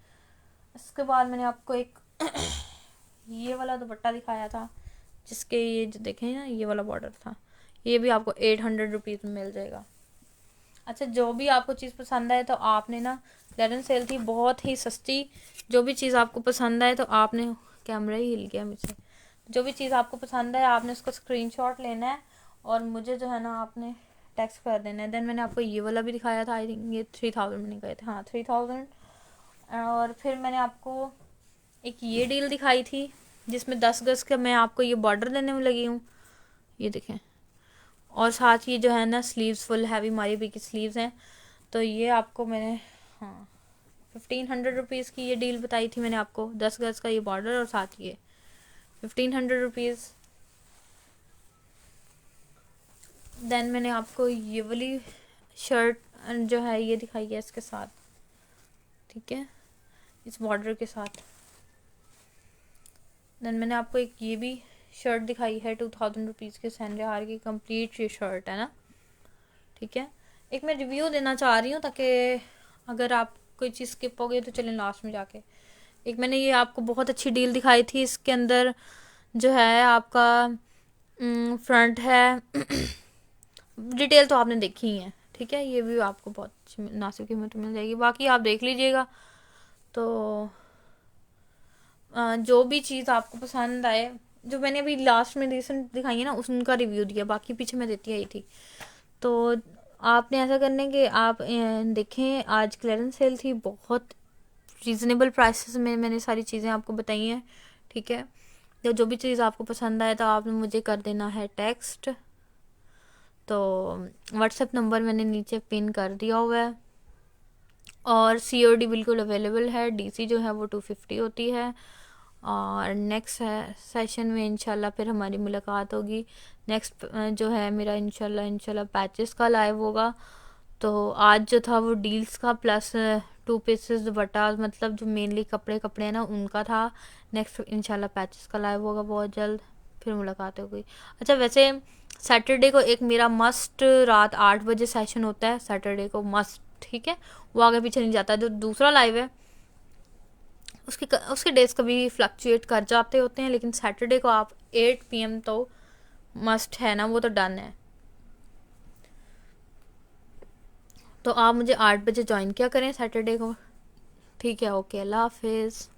इसके बाद मैंने आपको एक ये वाला दुपट्टा दिखाया था, जिसके ये जो देखें ना ये वाला बॉर्डर था, ये भी आपको 800 रुपीज़ में मिल जाएगा। अच्छा जो भी आपको चीज़ पसंद आए तो आपने ना, क्लियरेंस सेल थी बहुत ही सस्ती, जो भी चीज़ आपको पसंद आए तो आपने, कैमरा ही हिल गया मुझसे, जो भी चीज़ आपको पसंद है आपने उसको स्क्रीनशॉट लेना है और मुझे जो है ना आपने टेक्स्ट कर देना है। देन मैंने आपको ये वाला भी दिखाया था, आई थिंक ये 3000 मैंने कहे थे, हाँ 3000। और फिर मैंने आपको एक ये डील दिखाई थी जिसमें 10 गज का मैं आपको ये बॉर्डर देने में लगी हूँ, ये देखें, और साथ ही जो है ना स्लीव्स फुल हैवी मारी भी की स्लीव्स हैं, तो ये आपको मैंने हाँ 1500 रुपीज़ की ये डील बताई थी मैंने आपको, 10 गज का ये बॉर्डर और साथ ये 1500 रुपीज़। देन मैंने आपको ये वाली शर्ट जो है ये दिखाई है इसके साथ, ठीक है, इस बॉर्डर के साथ। देन मैंने आपको एक ये भी शर्ट दिखाई है 2000 रुपीज़ के, हुसैन रिहार की कंप्लीट ये शर्ट है ना, ठीक है। एक मैं रिव्यू देना चाह रही हूँ ताकि अगर आप कोई चीज़ स्किप हो गई तो चलें लास्ट में जाके। एक मैंने ये आपको बहुत अच्छी डील दिखाई थी, इसके अंदर जो है आपका फ्रंट है डिटेल तो आपने देखी ही है, ठीक है। ये भी आपको बहुत अच्छी मुनासिब कीमत में मिल जाएगी, बाकी आप देख लीजिएगा। तो जो भी चीज़ आपको पसंद आए, जो मैंने अभी लास्ट में रिसेंट दिखाई है ना उनका रिव्यू दिया, बाकी पीछे मैं देती आई थी। तो आपने ऐसा करने के आप देखें, आज क्लियरेंस सेल थी, बहुत रीज़नेबल प्राइसेस में मैंने सारी चीज़ें आपको बताई हैं, ठीक है। तो जो भी चीज़ आपको पसंद आए तो आपने मुझे कर देना है टेक्स्ट। तो व्हाट्सएप नंबर मैंने नीचे पिन कर दिया हुआ है, और COD बिल्कुल अवेलेबल है। DC जो है वो 250 होती है। और नेक्स्ट सेशन में इंशाल्लाह फिर हमारी मुलाकात होगी। नेक्स्ट जो है मेरा इंशाल्लाह पैचेस का लाइव होगा। तो आज जो था वो डील्स का प्लस 2 पीसेस दुपट्टा, मतलब जो मेनली कपड़े हैं ना उनका था। नेक्स्ट इंशाल्लाह पैचेस का लाइव होगा बहुत जल्द, फिर मुलाकात होगी। अच्छा वैसे सैटरडे को एक मेरा मस्ट रात 8 बजे सेशन होता है, सैटरडे को मस्ट, ठीक है, वो आगे पीछे नहीं जाता। जो दूसरा लाइव है उसके डेज कभी फ्लक्चुएट कर जाते होते हैं, लेकिन सैटरडे को आप 8 PM तो मस्ट है ना, वो तो डन है। तो आप मुझे 8 बजे ज्वाइन किया करें सैटरडे को। ठीक है, ओके, अल्लाह हाफिज़।